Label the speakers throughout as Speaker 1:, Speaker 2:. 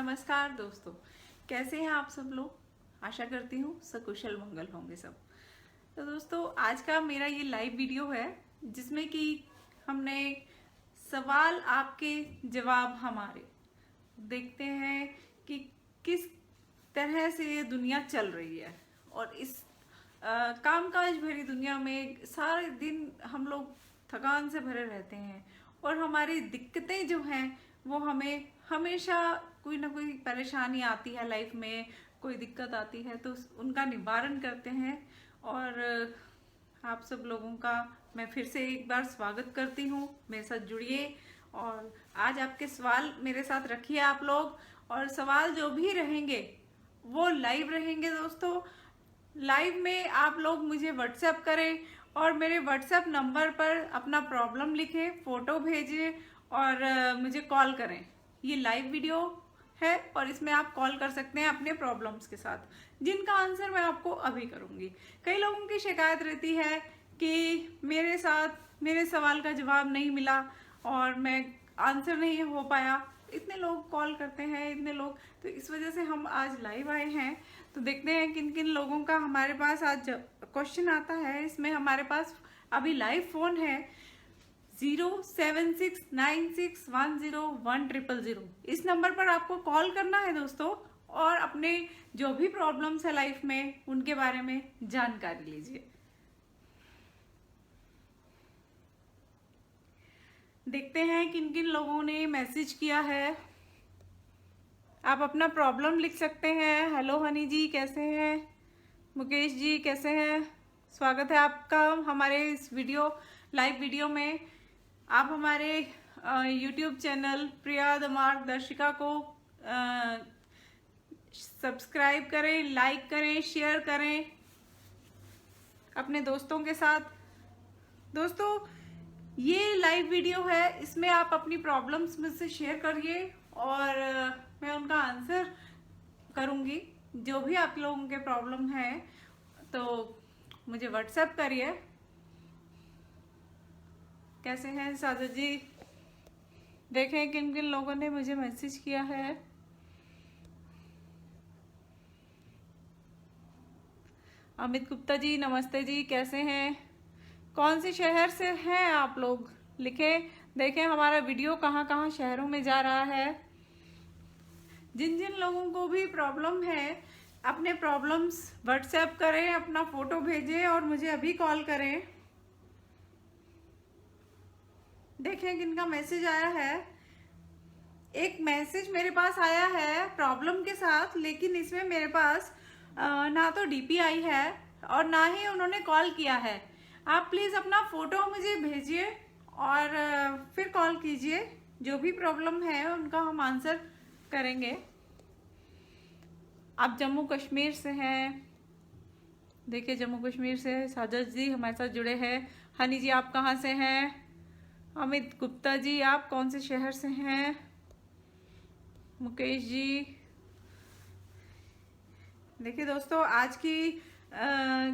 Speaker 1: नमस्कार दोस्तों, कैसे हैं आप सब लोग। आशा करती हूँ सकुशल मंगल होंगे सब। तो दोस्तों, आज का मेरा ये लाइव वीडियो है जिसमें कि हमने सवाल आपके जवाब हमारे देखते हैं कि किस तरह से ये दुनिया चल रही है। और इस कामकाज भरी दुनिया में सारे दिन हम लोग थकान से भरे रहते हैं और हमारी दिक्कतें जो हैं वो हमें हमेशा कोई ना कोई परेशानी आती है लाइफ में, कोई दिक्कत आती है तो उनका निवारण करते हैं। और आप सब लोगों का मैं फिर से एक बार स्वागत करती हूँ, मेरे साथ जुड़िए और आज आपके सवाल मेरे साथ रखिए आप लोग। और सवाल जो भी रहेंगे वो लाइव रहेंगे दोस्तों। लाइव में आप लोग मुझे व्हाट्सएप करें और मेरे व्हाट्सएप नंबर पर अपना प्रॉब्लम लिखें, फोटो भेजें और मुझे कॉल करें। ये लाइव वीडियो है और इसमें आप कॉल कर सकते हैं अपने प्रॉब्लम्स के साथ, जिनका आंसर मैं आपको अभी करूंगी। कई लोगों की शिकायत रहती है कि मेरे साथ मेरे सवाल का जवाब नहीं मिला और मैं आंसर नहीं हो पाया। इतने लोग कॉल करते हैं, इतने लोग, तो इस वजह से हम आज लाइव आए हैं। तो देखते हैं किन किन लोगों का हमारे पास आज क्वेश्चन आता है। इसमें हमारे पास अभी लाइव फोन है 07696101000। इस नंबर पर आपको कॉल करना है दोस्तों और अपने जो भी प्रॉब्लम्स है लाइफ में उनके बारे में जानकारी लीजिए। देखते हैं किन किन लोगों ने मैसेज किया है। आप अपना प्रॉब्लम लिख सकते हैं। हेलो हनी जी, कैसे हैं? मुकेश जी, कैसे हैं? स्वागत है आपका हमारे इस लाइव वीडियो में। आप हमारे YouTube चैनल प्रिया द मार्गदर्शिका को सब्सक्राइब करें, लाइक करें, शेयर करें अपने दोस्तों के साथ। दोस्तों, ये लाइव वीडियो है, इसमें आप अपनी प्रॉब्लम्स मुझसे शेयर करिए और मैं उनका आंसर करूँगी। जो भी आप लोगों के प्रॉब्लम है तो मुझे व्हाट्सएप करिए। कैसे हैं साजद जी? देखें किन किन लोगों ने मुझे मैसेज किया है। अमित गुप्ता जी, नमस्ते जी, कैसे हैं? कौन से शहर से हैं आप लोग? लिखें। देखें हमारा वीडियो कहाँ कहाँ शहरों में जा रहा है। जिन जिन लोगों को भी प्रॉब्लम है अपने प्रॉब्लम्स व्हाट्सएप करें, अपना फोटो भेजें और मुझे अभी कॉल करें। देखें किनका मैसेज आया है। एक मैसेज मेरे पास आया है प्रॉब्लम के साथ, लेकिन इसमें मेरे पास ना तो डीपी आई है और ना ही उन्होंने कॉल किया है। आप प्लीज़ अपना फ़ोटो मुझे भेजिए और फिर कॉल कीजिए। जो भी प्रॉब्लम है उनका हम आंसर करेंगे। आप जम्मू कश्मीर से हैं। देखिए जम्मू कश्मीर से साजद जी हमारे साथ जुड़े हैं। हनी जी, आप कहाँ से हैं? अमित गुप्ता जी, आप कौन से शहर से हैं? मुकेश जी। देखिए दोस्तों, आज की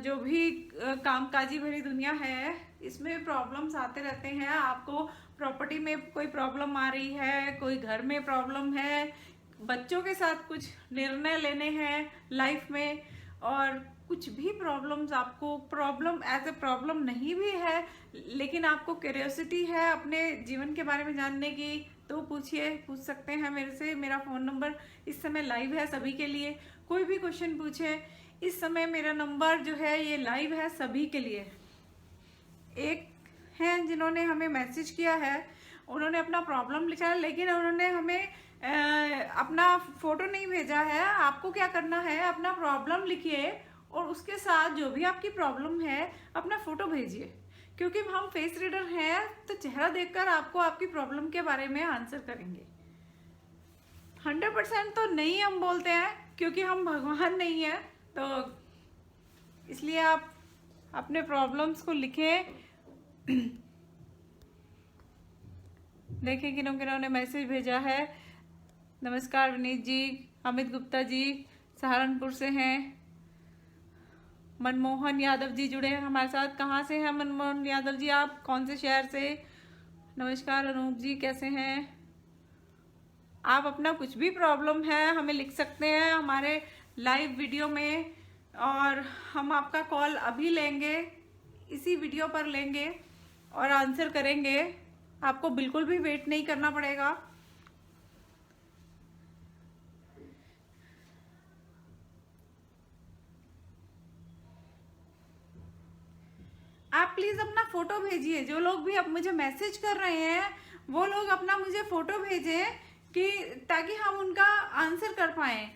Speaker 1: जो भी कामकाजी भरी दुनिया है इसमें प्रॉब्लम्स आते रहते हैं। आपको प्रॉपर्टी में कोई प्रॉब्लम आ रही है, कोई घर में प्रॉब्लम है, बच्चों के साथ कुछ निर्णय लेने हैं लाइफ में, और कुछ भी प्रॉब्लम्स, आपको प्रॉब्लम एज ए प्रॉब्लम नहीं भी है लेकिन आपको क्यूरियोसिटी है अपने जीवन के बारे में जानने की, तो पूछ सकते हैं मेरे से। मेरा फ़ोन नंबर इस समय लाइव है सभी के लिए। कोई भी क्वेश्चन पूछे इस समय, मेरा नंबर जो है ये लाइव है सभी के लिए। एक हैं जिन्होंने हमें मैसेज किया है, उन्होंने अपना प्रॉब्लम लिखा है लेकिन उन्होंने हमें अपना फोटो नहीं भेजा है। आपको क्या करना है, अपना प्रॉब्लम लिखिए और उसके साथ जो भी आपकी प्रॉब्लम है अपना फोटो भेजिए, क्योंकि हम फेस रीडर हैं तो चेहरा देखकर आपको आपकी प्रॉब्लम के बारे में आंसर करेंगे। 100% तो नहीं हम बोलते हैं क्योंकि हम भगवान नहीं है, तो इसलिए आप अपने प्रॉब्लम्स को लिखें। देखें किन्हों किन्हों ने मैसेज भेजा है। नमस्कार विनीत जी। अमित गुप्ता जी सहारनपुर से हैं। मनमोहन यादव जी जुड़े हैं हमारे साथ। कहाँ से हैं मनमोहन यादव जी, आप कौन से शहर से? नमस्कार अनूप जी, कैसे हैं? आप अपना कुछ भी प्रॉब्लम है हमें लिख सकते हैं हमारे लाइव वीडियो में, और हम आपका कॉल अभी लेंगे, इसी वीडियो पर लेंगे और आंसर करेंगे। आपको बिल्कुल भी वेट नहीं करना पड़ेगा। आप प्लीज अपना फोटो भेजिए। जो लोग भी अब मुझे मैसेज कर रहे हैं वो लोग अपना मुझे फोटो भेजें कि ताकि हम उनका आंसर कर पाए।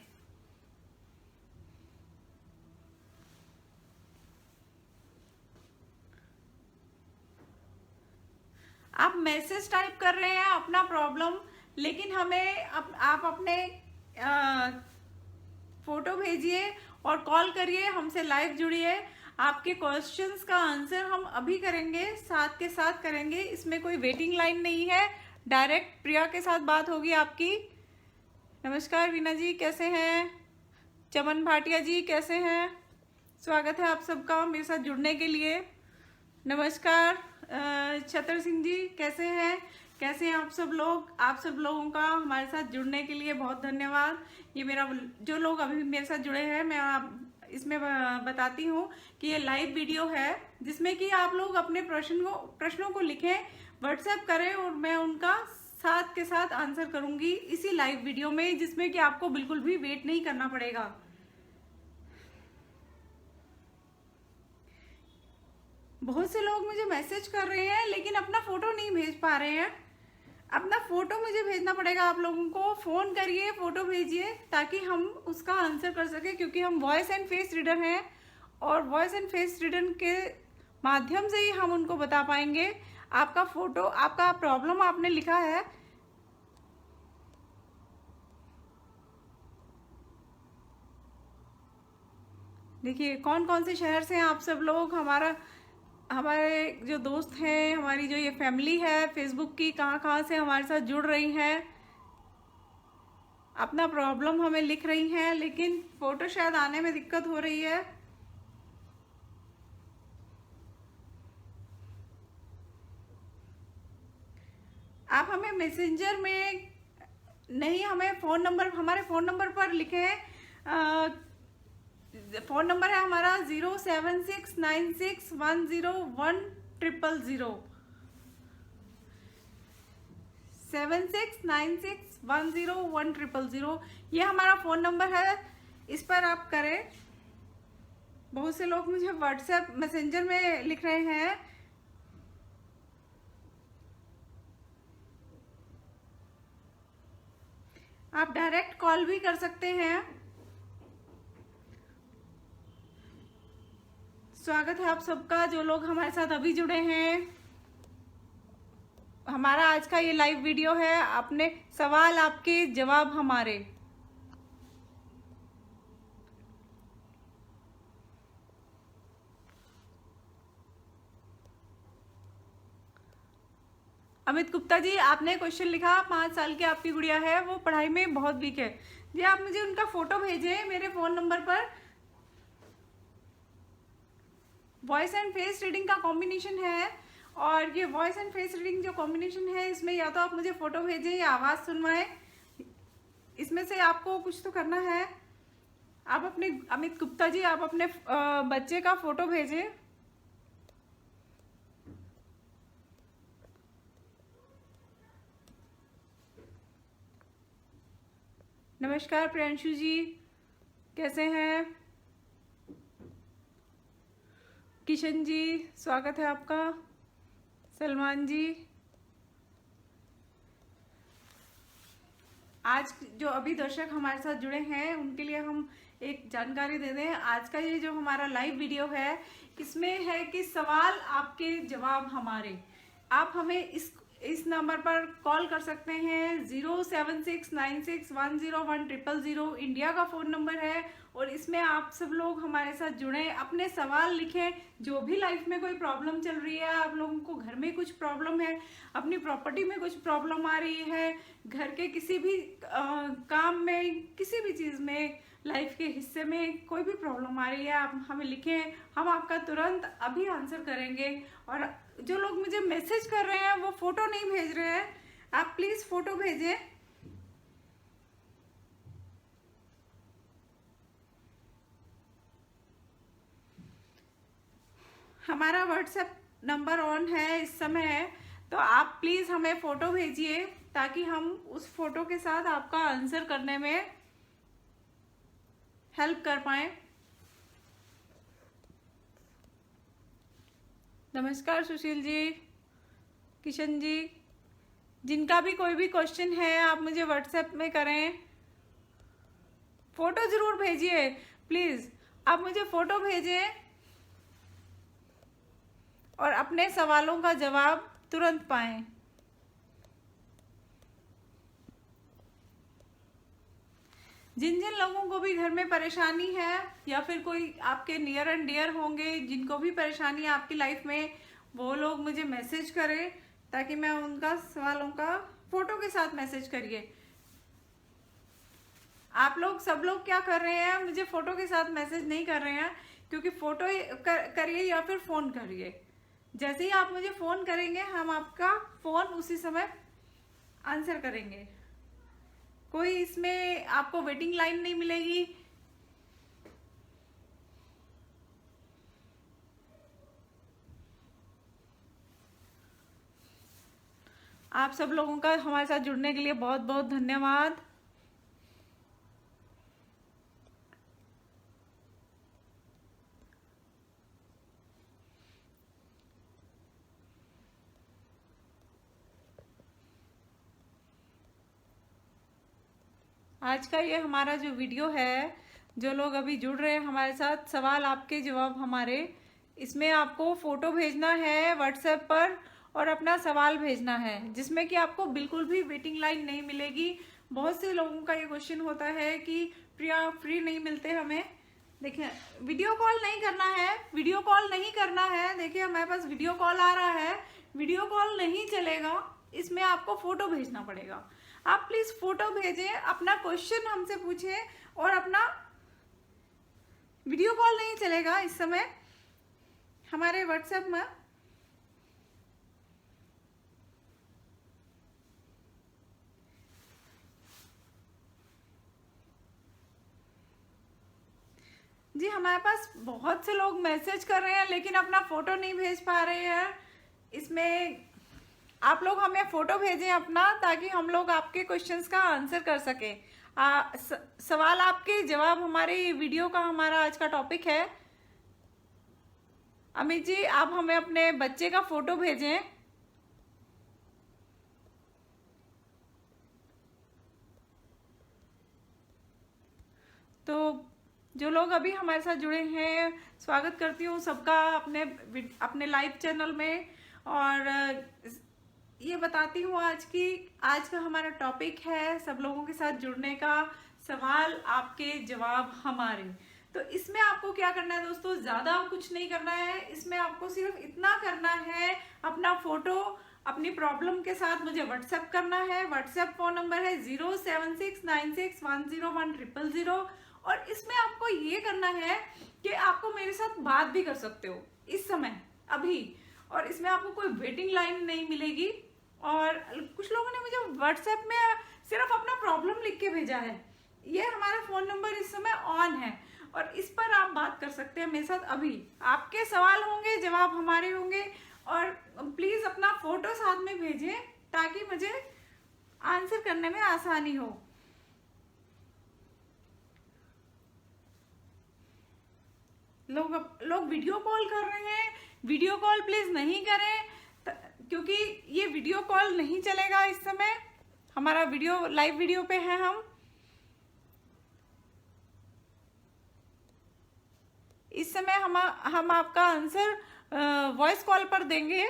Speaker 1: आप मैसेज टाइप कर रहे हैं अपना प्रॉब्लम, लेकिन हमें आप अपने फोटो भेजिए और कॉल करिए, हमसे लाइव जुड़िए। आपके क्वेश्चंस का आंसर हम अभी करेंगे, साथ के साथ करेंगे। इसमें कोई वेटिंग लाइन नहीं है, डायरेक्ट प्रिया के साथ बात होगी आपकी। नमस्कार वीना जी, कैसे हैं? चमन भाटिया जी, कैसे हैं? स्वागत है आप सबका मेरे साथ जुड़ने के लिए। नमस्कार छतर सिंह जी, कैसे हैं? कैसे हैं आप सब लोग? आप सब लोगों का हमारे साथ जुड़ने के लिए बहुत धन्यवाद। ये मेरा जो लोग अभी मेरे साथ जुड़े हैं, मैं इसमें बताती हूँ कि ये लाइव वीडियो है जिसमें कि आप लोग अपने प्रश्नों को लिखें, व्हाट्सएप करें और मैं उनका साथ के साथ आंसर करूंगी इसी लाइव वीडियो में, जिसमें कि आपको बिल्कुल भी वेट नहीं करना पड़ेगा। बहुत से लोग मुझे मैसेज कर रहे हैं लेकिन अपना फोटो नहीं भेज पा रहे हैं। अपना फोटो मुझे भेजना पड़ेगा। आप लोगों को फोन करिए, फोटो भेजिए ताकि हम उसका आंसर कर सके, क्योंकि हम वॉइस एंड फेस रीडर हैं और वॉइस एंड फेस रीडर के माध्यम से ही हम उनको बता पाएंगे। आपका फोटो, आपका प्रॉब्लम आपने लिखा है, देखिए कौन कौन से शहर से हैं आप सब लोग। हमारे जो दोस्त हैं, हमारी जो ये फैमिली है फेसबुक की, कहाँ कहाँ से हमारे साथ जुड़ रही हैं, अपना प्रॉब्लम हमें लिख रही हैं, लेकिन फोटो शायद आने में दिक्कत हो रही है। आप हमें मैसेंजर में नहीं, हमें फ़ोन नंबर, हमारे फ़ोन नंबर पर लिखें। फ़ोन नंबर है हमारा 07696101000, 7696101000। ये हमारा फ़ोन नंबर है, इस पर आप करें। बहुत से लोग मुझे व्हाट्सएप मैसेंजर में लिख रहे हैं। आप डायरेक्ट कॉल भी कर सकते हैं। स्वागत है आप सबका, जो लोग हमारे साथ अभी जुड़े हैं। हमारा आज का ये लाइव वीडियो है, अपने सवाल आपके जवाब हमारे। अमित गुप्ता जी, आपने क्वेश्चन लिखा, 5 साल की आपकी गुड़िया है, वो पढ़ाई में बहुत वीक है जी। आप मुझे उनका फोटो भेजें मेरे फोन नंबर पर। वॉइस एंड फेस रीडिंग का कॉम्बिनेशन है, और ये वॉइस एंड फेस रीडिंग जो कॉम्बिनेशन है, इसमें या तो आप मुझे फोटो भेजें या आवाज़ सुनवाएं। इसमें से आपको कुछ तो करना है। आप अपने, अमित गुप्ता जी, आप अपने बच्चे का फोटो भेजें। नमस्कार प्रियांशु जी, कैसे हैं? किशन जी, स्वागत है आपका। सलमान जी, आज जो अभी दर्शक हमारे साथ जुड़े हैं उनके लिए हम एक जानकारी दे दें। आज का ये जो हमारा लाइव वीडियो है, इसमें है कि सवाल आपके जवाब हमारे। आप हमें इस नंबर पर कॉल कर सकते हैं, 07696101000, इंडिया का फ़ोन नंबर है। और इसमें आप सब लोग हमारे साथ जुड़ें, अपने सवाल लिखें। जो भी लाइफ में कोई प्रॉब्लम चल रही है, आप लोगों को घर में कुछ प्रॉब्लम है, अपनी प्रॉपर्टी में कुछ प्रॉब्लम आ रही है, घर के किसी भी काम में, किसी भी चीज़ में, लाइफ के हिस्से में कोई भी प्रॉब्लम आ रही है, आप हमें लिखें, हम आपका तुरंत अभी आंसर करेंगे। और जो लोग मुझे मैसेज कर रहे हैं वो फ़ोटो नहीं भेज रहे हैं, आप प्लीज़ फ़ोटो भेजें। हमारा व्हाट्सएप नंबर ऑन है इस समय है, तो आप प्लीज़ हमें फ़ोटो भेजिए ताकि हम उस फोटो के साथ आपका आंसर करने में हेल्प कर पाए। नमस्कार सुशील जी, किशन जी, जिनका भी कोई भी क्वेश्चन है आप मुझे व्हाट्सएप में करें। फोटो जरूर भेजिए प्लीज़, आप मुझे फ़ोटो भेजें और अपने सवालों का जवाब तुरंत पाएं। जिन जिन लोगों को भी घर में परेशानी है या फिर कोई आपके नियर एंड डियर होंगे जिनको भी परेशानी है आपकी लाइफ में, वो लोग मुझे मैसेज करें ताकि मैं उनका सवालों का फ़ोटो के साथ मैसेज करिए। आप लोग सब लोग क्या कर रहे हैं, मुझे फ़ोटो के साथ मैसेज नहीं कर रहे हैं, क्योंकि फ़ोटो करिए या फिर फ़ोन करिए। जैसे ही आप मुझे फ़ोन करेंगे हम आपका फ़ोन उसी समय आंसर करेंगे। कोई इसमें आपको वेटिंग लाइन नहीं मिलेगी। आप सब लोगों का हमारे साथ जुड़ने के लिए बहुत बहुत धन्यवाद। आज का ये हमारा जो वीडियो है, जो लोग अभी जुड़ रहे हैं हमारे साथ, सवाल आपके जवाब हमारे, इसमें आपको फ़ोटो भेजना है व्हाट्सएप पर और अपना सवाल भेजना है, जिसमें कि आपको बिल्कुल भी वेटिंग लाइन नहीं मिलेगी। बहुत से लोगों का ये क्वेश्चन होता है कि प्रिया फ्री नहीं मिलते हमें। देखिए, वीडियो कॉल नहीं करना है, वीडियो कॉल नहीं करना है। देखिए हमारे पास वीडियो कॉल आ रहा है, वीडियो कॉल नहीं चलेगा, इसमें आपको फ़ोटो भेजना पड़ेगा। आप प्लीज़ फ़ोटो भेजें, अपना क्वेश्चन हमसे पूछें और अपना वीडियो कॉल नहीं चलेगा इस समय हमारे व्हाट्सएप में। जी हमारे पास बहुत से लोग मैसेज कर रहे हैं लेकिन अपना फ़ोटो नहीं भेज पा रहे हैं। इसमें आप लोग हमें फ़ोटो भेजें अपना, ताकि हम लोग आपके क्वेश्चंस का आंसर कर सकें। सवाल आपके जवाब हमारे वीडियो का हमारा आज का टॉपिक है। अमित जी आप हमें अपने बच्चे का फ़ोटो भेजें। तो जो लोग अभी हमारे साथ जुड़े हैं, स्वागत करती हूँ सबका अपने लाइव चैनल में। और ये बताती हूँ आज का हमारा टॉपिक है सब लोगों के साथ जुड़ने का, सवाल आपके जवाब हमारे। तो इसमें आपको क्या करना है दोस्तों, ज़्यादा कुछ नहीं करना है। इसमें आपको सिर्फ इतना करना है, अपना फ़ोटो अपनी प्रॉब्लम के साथ मुझे व्हाट्सएप करना है। व्हाट्सएप फ़ोन नंबर है 07696101000। और इसमें आपको ये करना है कि आपको मेरे साथ बात भी कर सकते हो इस समय अभी, और इसमें आपको कोई वेटिंग लाइन नहीं मिलेगी। और कुछ लोगों ने मुझे व्हाट्सएप में सिर्फ अपना प्रॉब्लम लिख के भेजा है। ये हमारा फ़ोन नंबर इस समय ऑन है और इस पर आप बात कर सकते हैं मेरे साथ अभी। आपके सवाल होंगे, जवाब हमारे होंगे। और प्लीज़ अपना फ़ोटो साथ में भेजें ताकि मुझे आंसर करने में आसानी हो। लोग वीडियो कॉल कर रहे हैं, वीडियो कॉल प्लीज़ नहीं करें, क्योंकि ये वीडियो कॉल नहीं चलेगा इस समय। हमारा लाइव वीडियो पे है हम। इस समय हम आपका आंसर वॉइस कॉल पर देंगे।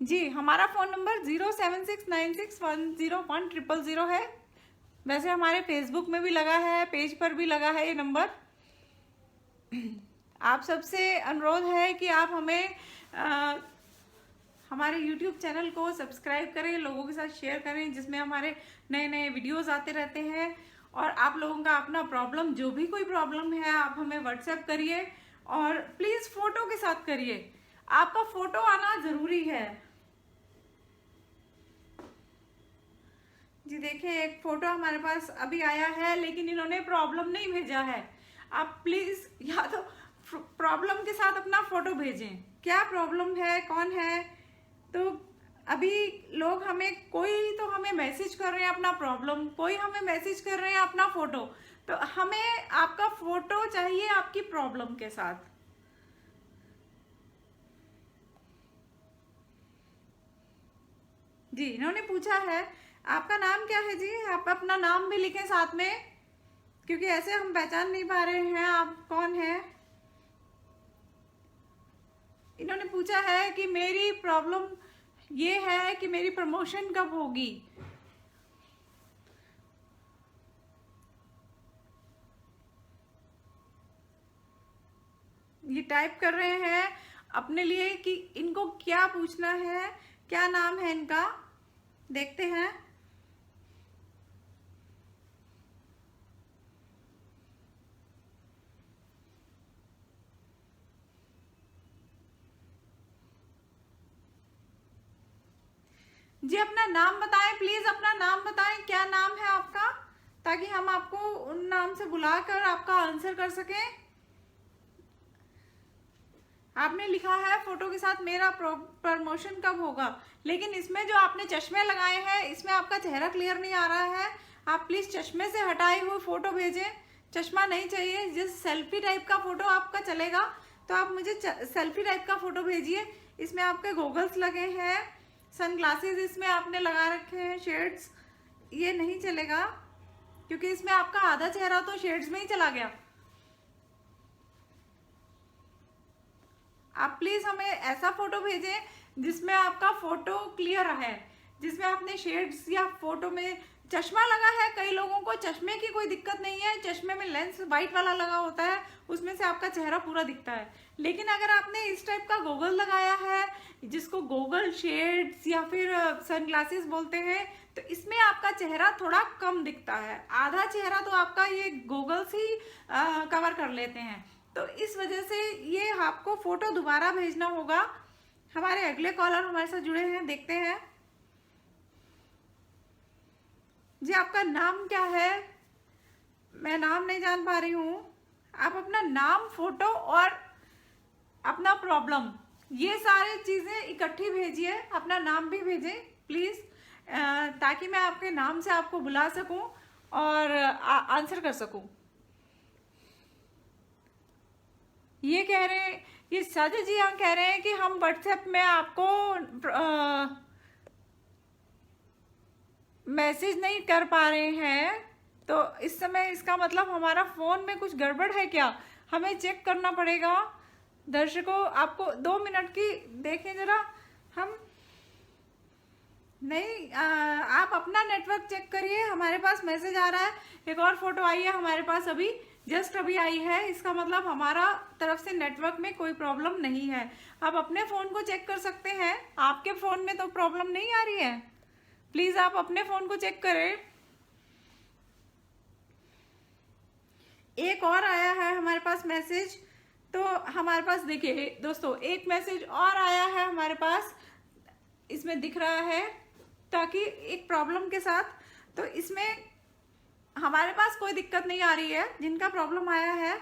Speaker 1: जी हमारा फ़ोन नंबर 07696101000 है। वैसे हमारे फेसबुक में भी लगा है, पेज पर भी लगा है ये नंबर। आप सबसे अनुरोध है कि आप हमें हमारे YouTube चैनल को सब्सक्राइब करें, लोगों के साथ शेयर करें, जिसमें हमारे नए नए वीडियोस आते रहते हैं। और आप लोगों का अपना प्रॉब्लम, जो भी कोई प्रॉब्लम है, आप हमें व्हाट्सएप करिए और प्लीज़ फ़ोटो के साथ करिए। आपका फ़ोटो आना ज़रूरी है। जी देखिए, एक फ़ोटो हमारे पास अभी आया है लेकिन इन्होंने प्रॉब्लम नहीं भेजा है। आप प्लीज या तो प्रॉब्लम के साथ अपना फोटो भेजें, क्या प्रॉब्लम है, कौन है। तो अभी लोग कोई तो हमें मैसेज कर रहे हैं अपना प्रॉब्लम, कोई हमें मैसेज कर रहे हैं अपना फोटो। तो हमें आपका फोटो चाहिए आपकी प्रॉब्लम के साथ। जी, इन्होंने पूछा है आपका नाम क्या है जी, आप अपना नाम भी लिखें साथ में, क्योंकि ऐसे हम पहचान नहीं पा रहे हैं आप कौन है। इन्होंने पूछा है कि मेरी प्रॉब्लम ये है कि मेरी प्रमोशन कब होगी। ये टाइप कर रहे हैं अपने लिए कि इनको क्या पूछना है, क्या नाम है इनका, देखते हैं। जी अपना नाम बताएं प्लीज, अपना नाम बताएं, क्या नाम है आपका, ताकि हम आपको उन नाम से बुलाकर आपका आंसर कर सकें। आपने लिखा है फोटो के साथ मेरा प्रमोशन कब होगा, लेकिन इसमें जो आपने चश्मे लगाए हैं इसमें आपका चेहरा क्लियर नहीं आ रहा है। आप प्लीज चश्मे से हटाए हुए फोटो भेजें, चश्मा नहीं चाहिए। जिस सेल्फी टाइप का फोटो आपका चलेगा तो आप मुझे सेल्फी टाइप का फोटो भेजिए। इसमें आपके गॉगल्स लगे हैं, सनग्लासेस इसमें आपने लगा रखे हैं, शेड्स ये नहीं चलेगा क्योंकि इसमें आपका आधा चेहरा तो शेड्स में ही चला गया। आप प्लीज हमें ऐसा फोटो भेजें जिसमें आपका फोटो क्लियर है, जिसमें आपने शेड्स या फोटो में चश्मा लगा है। कई लोगों को चश्मे की कोई दिक्कत नहीं है, चश्मे में लेंस वाइट वाला लगा होता है, उसमें से आपका चेहरा पूरा दिखता है। लेकिन अगर आपने इस टाइप का गॉगल लगाया है, जिसको गॉगल शेड्स या फिर सनग्लासेस बोलते हैं, तो इसमें आपका चेहरा थोड़ा कम दिखता है। आधा चेहरा तो आपका ये गॉगल्स ही कवर कर लेते हैं। तो इस वजह से ये आपको फोटो दोबारा भेजना होगा। हमारे अगले कॉलर हमारे साथ जुड़े हैं, देखते हैं। जी आपका नाम क्या है, मैं नाम नहीं जान पा रही हूँ। आप अपना नाम, फोटो और अपना प्रॉब्लम, ये सारी चीजें इकट्ठी भेजिए। अपना नाम भी भेजें प्लीज, ताकि मैं आपके नाम से आपको बुला सकूं और आंसर कर सकूं। ये कह रहे हैं, ये साजिद जी यहाँ कह रहे हैं कि हम व्हाट्सएप में आपको मैसेज नहीं कर पा रहे हैं। तो इस समय इसका मतलब हमारा फोन में कुछ गड़बड़ है क्या, हमें चेक करना पड़ेगा। दर्शकों आपको 2 मिनट की देखें जरा, हम नहीं आप अपना नेटवर्क चेक करिए। हमारे पास मैसेज आ रहा है, एक और फोटो आई है हमारे पास, अभी जस्ट अभी आई है। इसका मतलब हमारा तरफ से नेटवर्क में कोई प्रॉब्लम नहीं है। आप अपने फोन को चेक कर सकते हैं, आपके फोन में तो प्रॉब्लम नहीं आ रही है। प्लीज आप अपने फोन को चेक करें। एक और आया है हमारे पास मैसेज, तो हमारे पास देखिए दोस्तों एक मैसेज और आया है हमारे पास, इसमें दिख रहा है ताकि एक प्रॉब्लम के साथ। तो इसमें हमारे पास कोई दिक्कत नहीं आ रही है। जिनका प्रॉब्लम आया है,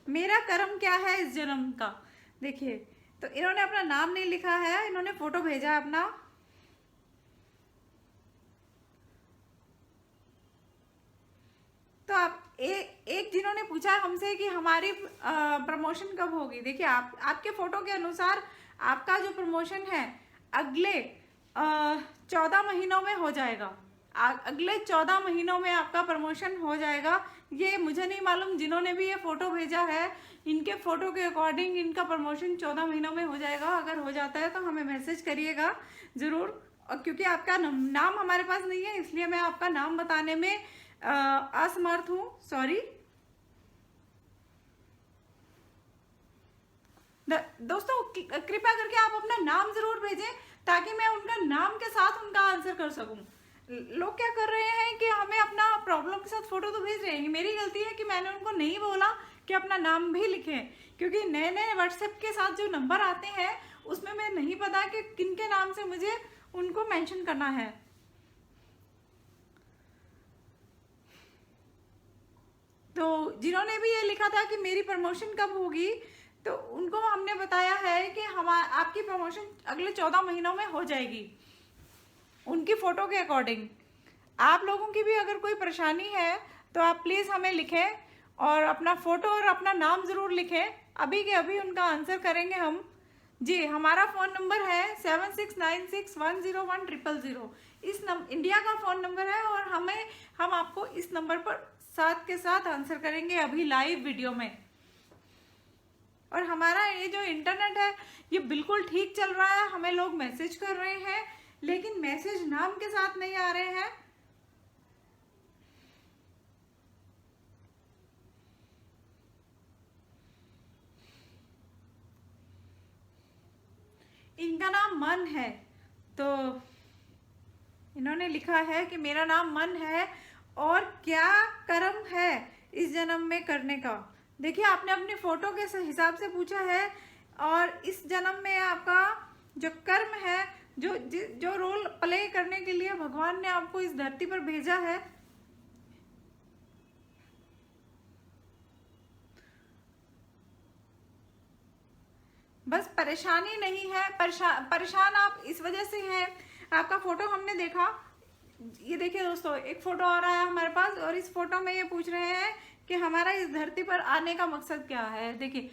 Speaker 1: मेरा कर्म क्या है इस जन्म का, देखिए तो इन्होंने अपना नाम नहीं लिखा है, इन्होंने फोटो भेजा है अपना। तो आप एक जिन्होंने पूछा हमसे कि हमारी प्रमोशन कब होगी, देखिए आपके फोटो के अनुसार आपका जो प्रमोशन है अगले 14 महीनों में हो जाएगा। अगले 14 महीनों में आपका प्रमोशन हो जाएगा। ये मुझे नहीं मालूम, जिन्होंने भी ये फोटो भेजा है इनके फोटो के अकॉर्डिंग इनका प्रमोशन 14 महीनों में हो जाएगा। अगर हो जाता है तो हमें मैसेज करिएगा जरूर, और क्योंकि आपका नाम हमारे पास नहीं है इसलिए मैं आपका नाम बताने में असमर्थ हूँ, सॉरी। दोस्तों कृपया करके आप अपना नाम जरूर भेजें ताकि मैं उनका नाम के साथ उनका आंसर कर सकूं। लोग क्या कर रहे हैं कि हमें अपना प्रॉब्लम के साथ फोटो तो भेज रहे हैं। मेरी गलती है कि मैंने उनको नहीं बोला कि अपना नाम भी लिखें, क्योंकि नए नए व्हाट्सएप के साथ जो नंबर आते हैं उसमें मैं नहीं पता कि किन के नाम से मुझे उनको मेंशन करना है। तो जिन्होंने भी ये लिखा था कि मेरी प्रमोशन कब होगी, तो उनको हमने बताया है कि आपकी प्रमोशन अगले 14 महीनों में हो जाएगी उनकी फ़ोटो के अकॉर्डिंग। आप लोगों की भी अगर कोई परेशानी है तो आप प्लीज़ हमें लिखें और अपना फ़ोटो और अपना नाम ज़रूर लिखें, अभी के अभी उनका आंसर करेंगे हम जी। हमारा फ़ोन नंबर है 7696101000। इस इंडिया का फ़ोन नंबर है और हम आपको इस नंबर पर साथ के साथ आंसर करेंगे अभी लाइव वीडियो में। और हमारा ये जो इंटरनेट है ये बिल्कुल ठीक चल रहा है, हमें लोग मैसेज कर रहे हैं लेकिन मैसेज नाम के साथ नहीं आ रहे हैं। इनका नाम मन है, तो इन्होंने लिखा है कि मेरा नाम मन है और क्या कर्म है इस जन्म में करने का। देखिए, आपने अपनी फोटो के हिसाब से पूछा है और इस जन्म में आपका जो कर्म है, जो रोल प्ले करने के लिए भगवान ने आपको इस धरती पर भेजा है, बस परेशानी नहीं है। परेशान आप इस वजह से हैं, आपका फोटो हमने देखा, ये देखिए दोस्तों, एक फोटो आ रहा है हमारे पास और इस फोटो में ये पूछ रहे हैं कि हमारा इस धरती पर आने का मकसद क्या है। देखिए,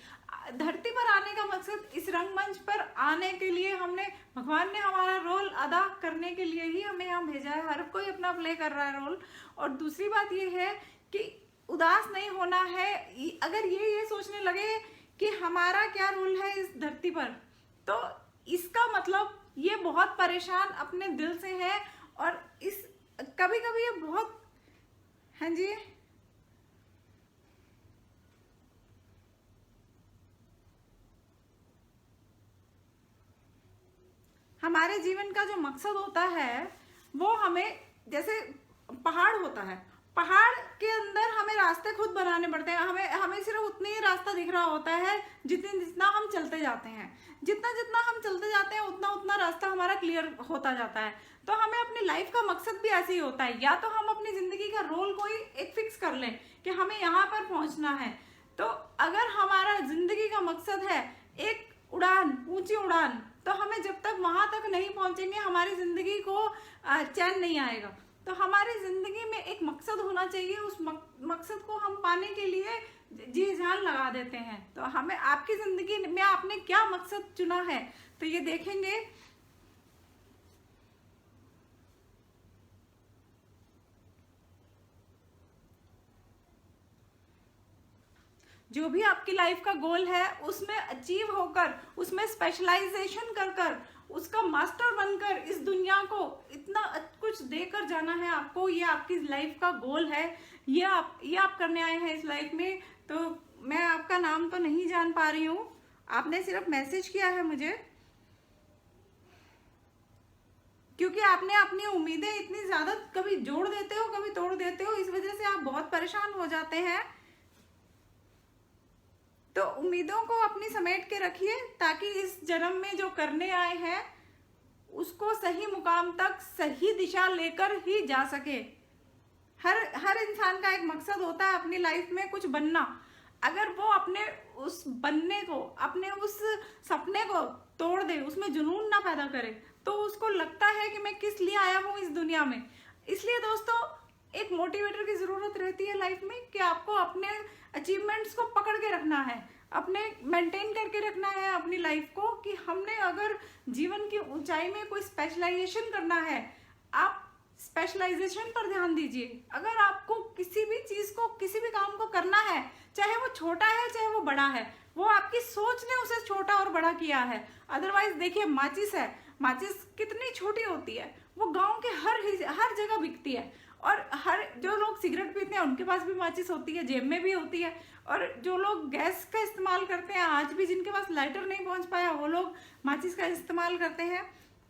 Speaker 1: धरती पर आने का मकसद, इस रंगमंच पर आने के लिए भगवान ने हमारा रोल अदा करने के लिए ही हमें यहाँ भेजा है। हर कोई अपना प्ले कर रहा है रोल। और दूसरी बात ये है कि उदास नहीं होना है। अगर ये सोचने लगे कि हमारा क्या रोल है इस धरती पर, तो इसका मतलब ये बहुत परेशान अपने दिल से है। और कभी कभी ये बहुत, हाँ जी, हमारे जीवन का जो मकसद होता है वो हमें, जैसे पहाड़ होता है, पहाड़ के अंदर हमें रास्ते खुद बनाने पड़ते हैं। हमें सिर्फ उतना ही रास्ता दिख रहा होता है जितना हम चलते जाते हैं। जितना हम चलते जाते हैं उतना रास्ता हमारा क्लियर होता जाता है। तो हमें अपनी लाइफ का मकसद भी ऐसे ही होता है। या तो हम अपनी जिंदगी का रोल कोई एक फिक्स कर लें कि हमें यहाँ पर पहुँचना है। तो अगर हमारा जिंदगी का मकसद है एक उड़ान, ऊंची उड़ान, तो हमें जब तक वहां तक नहीं पहुंचेंगे हमारी जिंदगी को चैन नहीं आएगा। तो हमारी जिंदगी में एक मकसद होना चाहिए। उस मकसद को हम पाने के लिए जी जान लगा देते हैं। तो हमें, आपकी जिंदगी में आपने क्या मकसद चुना है, तो ये देखेंगे। जो भी आपकी लाइफ का गोल है उसमें अचीव होकर, उसमें स्पेशलाइजेशन कर कर, उसका मास्टर बनकर इस दुनिया को इतना कुछ देकर जाना है आपको। ये आपकी लाइफ का गोल है। ये आप करने आए हैं इस लाइफ में। तो मैं आपका नाम तो नहीं जान पा रही हूँ, आपने सिर्फ मैसेज किया है मुझे, क्योंकि आपने अपनी उम्मीदें इतनी ज्यादा कभी जोड़ देते हो कभी तोड़ देते हो, इस वजह से आप बहुत परेशान हो जाते हैं। तो उम्मीदों को अपनी समेट के रखिए ताकि इस जन्म में जो करने आए हैं उसको सही मुकाम तक सही दिशा लेकर ही जा सके। हर इंसान का एक मकसद होता है अपनी लाइफ में कुछ बनना। अगर वो अपने उस बनने को, अपने उस सपने को तोड़ दे, उसमें जुनून ना पैदा करे, तो उसको लगता है कि मैं किस लिए आया हूँ इस दुनिया में। इसलिए दोस्तों, एक मोटिवेटर की जरूरत रहती है लाइफ में कि आपको अपने अचीवमेंट्स को पकड़ के रखना है, अपने मेंटेन करके रखना है अपनी लाइफ को। कि हमने अगर जीवन की ऊंचाई में कोई स्पेशलाइजेशन करना है, आप स्पेशलाइजेशन पर ध्यान दीजिए। अगर आपको किसी भी चीज को, किसी भी काम को करना है, चाहे वो छोटा है चाहे वो बड़ा है, वो आपकी सोच ने उसे छोटा और बड़ा किया है। अदरवाइज देखिए, माचिस है, माचिस कितनी छोटी होती है, वो गांव के हर जगह बिकती है। और जो लोग सिगरेट पीते हैं उनके पास भी माचिस होती है, जेब में भी होती है। और जो लोग गैस का इस्तेमाल करते हैं, आज भी जिनके पास लाइटर नहीं पहुंच पाया, वो लोग माचिस का इस्तेमाल करते हैं।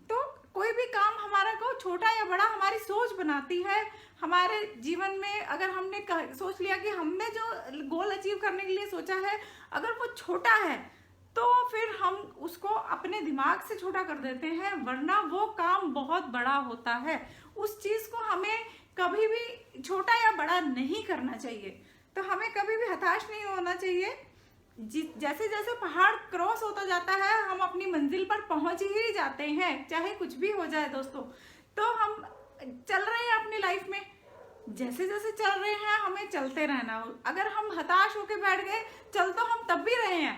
Speaker 1: तो कोई भी काम हमारा को छोटा या बड़ा हमारी सोच बनाती है। हमारे जीवन में अगर हमने सोच लिया कि हमने जो गोल अचीव करने के लिए सोचा है, अगर वो छोटा है, तो फिर हम उसको अपने दिमाग से छोटा कर देते हैं, वरना वो काम बहुत बड़ा होता है। उस चीज को हमें कभी भी छोटा या बड़ा नहीं करना चाहिए। तो हमें कभी भी हताश नहीं होना चाहिए। जैसे जैसे पहाड़ क्रॉस होता जाता है हम अपनी मंजिल पर पहुंच ही जाते हैं, चाहे कुछ भी हो जाए दोस्तों। तो हम चल रहे हैं अपनी लाइफ में, जैसे जैसे चल रहे हैं हमें चलते रहना। अगर हम हताश होके बैठ गए, चल तो हम तब भी रहे हैं,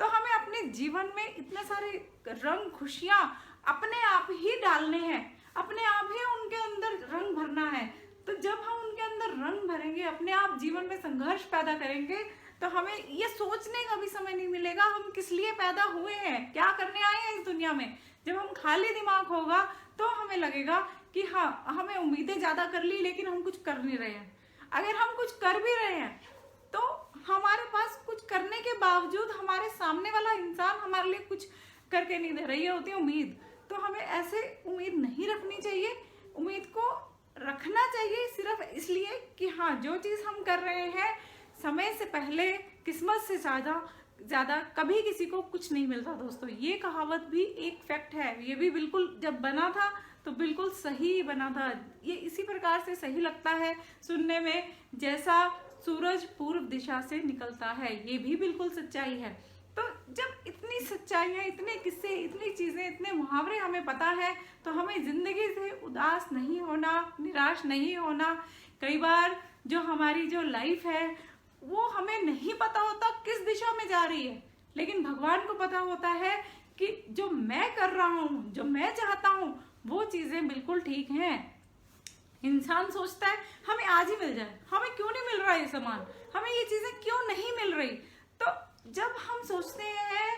Speaker 1: तो हमें अपने जीवन में इतने सारे रंग खुशियां अपने आप ही डालने हैं, अपने आप ही उनके अंदर रंग भरना है। तो जब हम उनके अंदर रंग भरेंगे, अपने आप जीवन में संघर्ष पैदा करेंगे, तो हमें ये सोचने का भी समय नहीं मिलेगा हम किस लिए पैदा हुए हैं, क्या करने आए हैं इस दुनिया में। जब हम खाली दिमाग होगा तो हमें लगेगा कि हाँ हमें उम्मीदें ज्यादा कर ली लेकिन हम कुछ कर नहीं रहे हैं। अगर हम कुछ कर भी रहे हैं तो हमारे पास कुछ करने के बावजूद हमारे सामने वाला इंसान हमारे लिए कुछ करके नहीं दे रही है, होती है उम्मीद। तो हमें ऐसे उम्मीद नहीं रखनी चाहिए। उम्मीद को रखना चाहिए सिर्फ इसलिए कि हाँ जो चीज हम कर रहे हैं समय से पहले, किस्मत से ज्यादा कभी किसी को कुछ नहीं मिलता दोस्तों। ये कहावत भी एक फैक्ट है, ये भी बिल्कुल जब बना था तो बिल्कुल सही बना था। ये इसी प्रकार से सही लगता है सुनने में, जैसा सूरज पूर्व दिशा से निकलता है, ये भी बिल्कुल सच्चाई है। तो जब इतनी सच्चाइयाँ, इतने किस्से, इतनी चीजें, इतने मुहावरे हमें पता है, तो हमें जिंदगी से उदास नहीं होना, निराश नहीं होना। कई बार जो हमारी जो लाइफ है वो हमें नहीं पता होता किस दिशा में जा रही है, लेकिन भगवान को पता होता है कि जो मैं कर रहा हूँ, जो मैं चाहता हूँ, वो चीजें बिल्कुल ठीक हैं। इंसान सोचता है हमें आज ही मिल जाए, हमें क्यों नहीं मिल रहा ये सामान, हमें ये चीजें क्यों नहीं मिल रही। तो जब हम सोचते हैं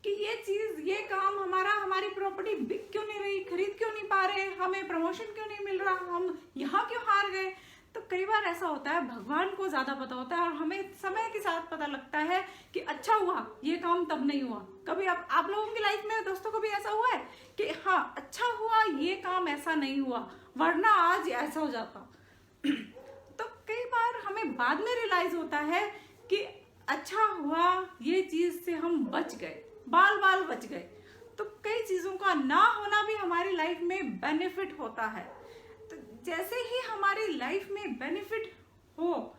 Speaker 1: कि ये चीज, ये काम हमारा, हमारी प्रॉपर्टी बिक क्यों नहीं रही, खरीद क्यों नहीं पा रहे, हमें प्रमोशन क्यों नहीं मिल रहा, हम यहाँ क्यों हार गए, तो कई बार ऐसा होता है भगवान को ज्यादा पता होता है और हमें समय के साथ पता लगता है कि अच्छा हुआ ये काम तब नहीं हुआ। कभी आप लोगों की लाइफ में दोस्तों कभी ऐसा हुआ है कि हाँ अच्छा हुआ ये काम ऐसा नहीं हुआ वरना आज ऐसा हो जाता। तो कई बार हमें बाद में रियलाइज होता है कि अच्छा हुआ ये चीज से हम बच गए, बाल बच गए। तो कई चीजों का ना होना भी हमारी लाइफ में बेनिफिट होता है। तो जैसे ही हमारी लाइफ में बेनिफिट हो,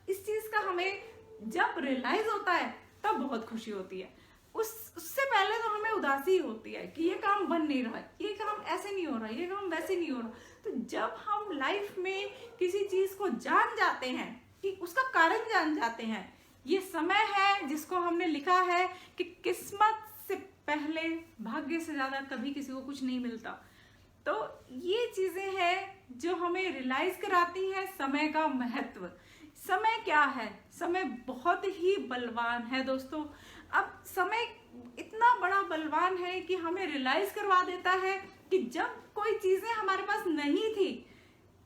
Speaker 1: इस चीज का हमें जब रियलाइज होता है तब बहुत खुशी होती है। उससे पहले तो हमें उदासी होती है कि ये काम बन नहीं रहा है, ये काम ऐसे नहीं हो रहा, ये काम वैसे नहीं हो रहा। तो जब हम लाइफ में किसी चीज को जान जाते हैं, कि उसका कारण जान जाते हैं, ये समय है जिसको हमने लिखा है कि किस्मत से पहले भाग्य से ज्यादा कभी किसी को कुछ नहीं मिलता। तो ये चीजें हैं जो हमें रियलाइज कराती है समय का महत्व। समय क्या है, समय बहुत ही बलवान है दोस्तों। अब समय इतना बड़ा बलवान है कि हमें रियलाइज करवा देता है कि जब कोई चीजें हमारे पास नहीं थी,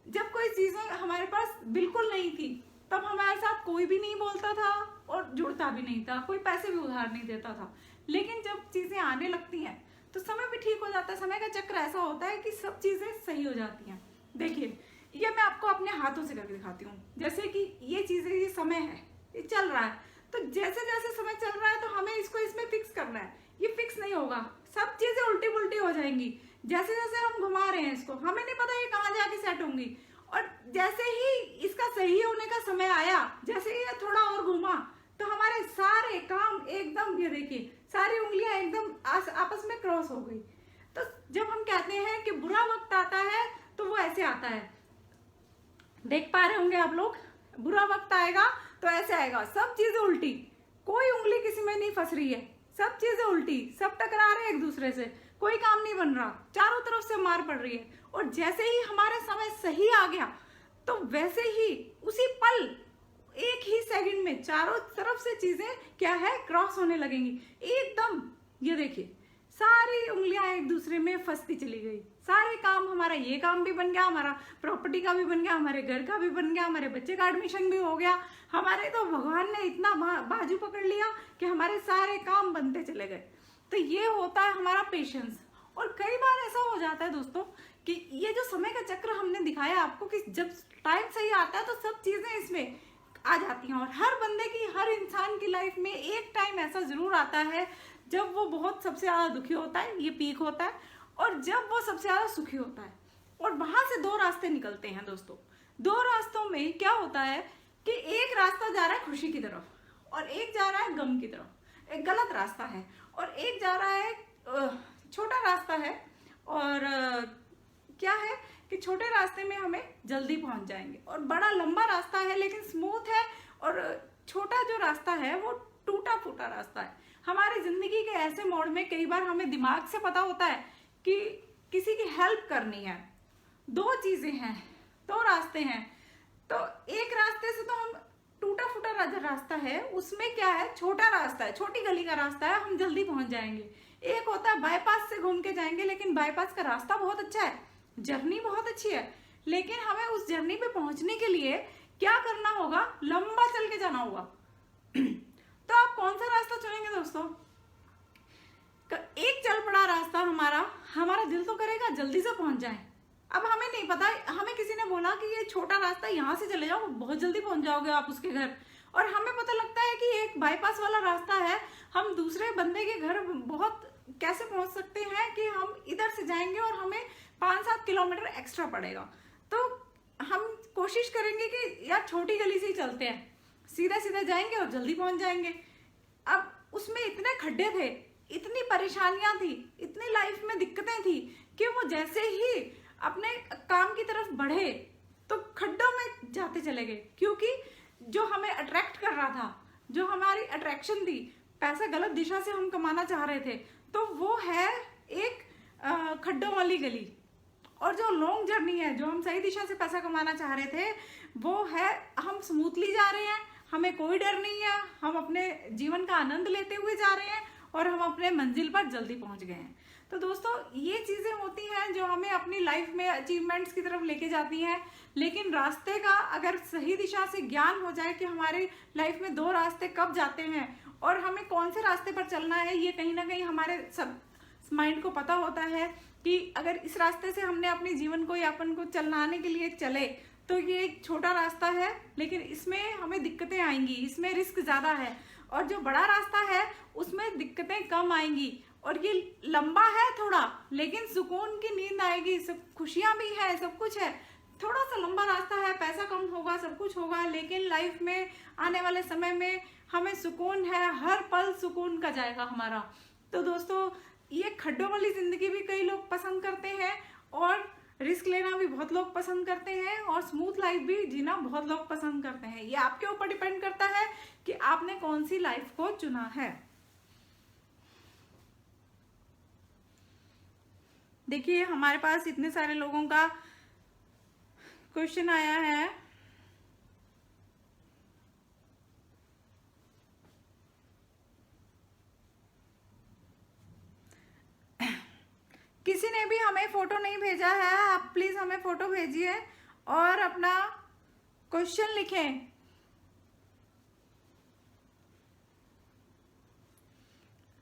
Speaker 1: जब कोई चीजें हमारे पास बिल्कुल नहीं थी, तब हमारे साथ कोई भी नहीं बोलता था और जुड़ता भी नहीं था, कोई पैसे भी उधार नहीं देता था। लेकिन जब चीजें आने लगती हैं तो समय भी ठीक हो जाता है। समय का चक्र ऐसा होता है कि सब चीजें सही हो जाती हैं। देखिए ये मैं आपको अपने हाथों से करके दिखाती हूँ। जैसे कि ये चीजें, ये समय है, ये चल रहा है, तो जैसे जैसे समय चल रहा है तो हमें इसको इसमें फिक्स करना है। ये फिक्स नहीं होगा, सब चीजें उल्टी पुल्टी हो जाएंगी। जैसे जैसे हम घुमा रहे हैं इसको, हमें नहीं पता ये कहाँ जाके सेट होंगी। और जैसे ही इसका सही होने का समय आया, जैसे ही ये थोड़ा और घूमा, तो हमारे सारे काम एकदम, ये देखिए सारी उंगलियां एकदम आपस में क्रॉस हो गई। तो जब हम कहते हैं कि बुरा वक्त आता है तो वो ऐसे आता है, देख पा रहे होंगे आप लोग, बुरा वक्त आएगा तो ऐसे आएगा, सब चीजें उल्टी, कोई उंगली किसी में नहीं फंस रही है, सब चीजें उल्टी, सब टकरा रहे हैं एक दूसरे से, कोई काम नहीं बन रहा, चारों तरफ से मार पड़ रही है। और जैसे ही हमारा समय सही आ गया तो वैसे ही उसी पल, एक ही सेकंड में चारों तरफ से चीजें क्या है, क्रॉस होने लगेंगी एकदम। ये देखिए सारी उंगलियां एक दूसरे में फंसती चली गई, सारे काम, हमारा ये काम भी बन गया, हमारा प्रॉपर्टी का भी बन गया, हमारे घर का भी बन गया, हमारे बच्चे का एडमिशन भी हो गया, हमारे तो भगवान ने इतना बाजू पकड़ लिया कि हमारे सारे काम बनते चले गए। तो ये होता है हमारा पेशेंस। और कई बार ऐसा हो जाता है दोस्तों कि ये जो समय का चक्र हमने दिखाया आपको कि जब टाइम सही आता है तो सब चीजें इसमें आ जाती हैं। और हर बंदे की, हर इंसान की लाइफ में एक टाइम ऐसा जरूर आता है जब वो बहुत सबसे ज्यादा दुखी होता है, ये पीक होता है, और जब वो सबसे ज्यादा सुखी होता है। और वहां से दो रास्ते निकलते हैं दोस्तों। दो रास्तों में क्या होता है कि एक रास्ता जा रहा है खुशी की तरफ और एक जा रहा है गम की तरफ, एक गलत रास्ता है, और एक जा रहा है छोटा रास्ता है, और क्या है कि छोटे रास्ते में हमें जल्दी पहुंच जाएंगे, और बड़ा लंबा रास्ता है लेकिन स्मूथ है, और छोटा जो रास्ता है वो टूटा फूटा रास्ता है। हमारी जिंदगी के ऐसे मोड़ में कई बार हमें दिमाग से पता होता है कि किसी की हेल्प करनी है, दो चीजें हैं, दो रास्ते हैं, तो एक रास्ते से तो हम टूटा फूटा रास्ता है, उसमें क्या है, छोटा रास्ता है, छोटी गली का रास्ता है, हम जल्दी पहुंच जाएंगे। एक होता है बाईपास से घूम के जाएंगे, लेकिन बाईपास का रास्ता बहुत अच्छा है, जर्नी बहुत अच्छी है, लेकिन हमें उस जर्नी पे पहुंचने के लिए क्या करना होगा, लंबा चल के जाना होगा। तो आप कौन सा रास्ता चुनेंगे दोस्तों? एक चल पड़ा रास्ता हमारा दिल तो करेगा जल्दी से पहुंच जाए। अब हमें नहीं पता, हमें किसी ने बोला कि ये छोटा रास्ता यहाँ से चले जाओ, बहुत जल्दी पहुंच जाओगे आप उसके घर, और हमें पता लगता है कि एक बाईपास वाला रास्ता है, हम दूसरे बंदे के घर बहुत कैसे पहुंच सकते हैं कि हम इधर से जाएंगे और हमें 5-7 किलोमीटर एक्स्ट्रा पड़ेगा। तो हम कोशिश करेंगे कि यार छोटी गली से ही चलते हैं, सीधा सीधा जाएंगे और जल्दी पहुंच जाएंगे। अब उसमें इतने खड्डे थे, इतनी परेशानियां थी, इतनी लाइफ में दिक्कतें थी कि वो जैसे ही अपने काम की तरफ बढ़े तो खड्डों में जाते चले गए, क्योंकि जो हमें अट्रैक्ट कर रहा था, जो हमारी अट्रैक्शन थी, पैसा गलत दिशा से हम कमाना चाह रहे थे, तो वो है एक खड्डों वाली गली। और जो लॉन्ग जर्नी है, जो हम सही दिशा से पैसा कमाना चाह रहे थे, वो है हम स्मूथली जा रहे हैं, हमें कोई डर नहीं है, हम अपने जीवन का आनंद लेते हुए जा रहे हैं और हम अपने मंजिल पर जल्दी पहुंच गए हैं। तो दोस्तों ये चीजें होती हैं जो हमें अपनी लाइफ में अचीवमेंट्स की तरफ लेके जाती हैं, लेकिन रास्ते का अगर सही दिशा से ज्ञान हो जाए कि हमारे लाइफ में दो रास्ते कब जाते हैं और हमें कौन से रास्ते पर चलना है, ये कहीं ना कहीं हमारे सब माइंड को पता होता है कि अगर इस रास्ते से हमने अपने जीवन को यापन को चलाने के लिए चले तो ये एक छोटा रास्ता है, लेकिन इसमें हमें दिक्कतें आएंगी, इसमें रिस्क ज्यादा है, और जो बड़ा रास्ता है उसमें दिक्कतें कम आएंगी, और ये लंबा है थोड़ा, लेकिन सुकून की नींद आएगी, सब खुशियां भी है, सब कुछ है। थोड़ा सा लंबा रास्ता है, पैसा कम होगा, सब कुछ होगा, लेकिन लाइफ में आने वाले समय में हमें सुकून है, हर पल सुकून का जाएगा हमारा। तो दोस्तों ये खड्डों वाली जिंदगी भी कई लोग पसंद करते हैं, और रिस्क लेना भी बहुत लोग पसंद करते हैं, और स्मूथ लाइफ भी जीना बहुत लोग पसंद करते हैं। ये आपके ऊपर डिपेंड करता है कि आपने कौन सी लाइफ को चुना है। देखिए हमारे पास इतने सारे लोगों का क्वेश्चन आया है। किसी ने भी हमें फोटो नहीं भेजा है, आप प्लीज हमें फोटो भेजिए और अपना क्वेश्चन लिखें।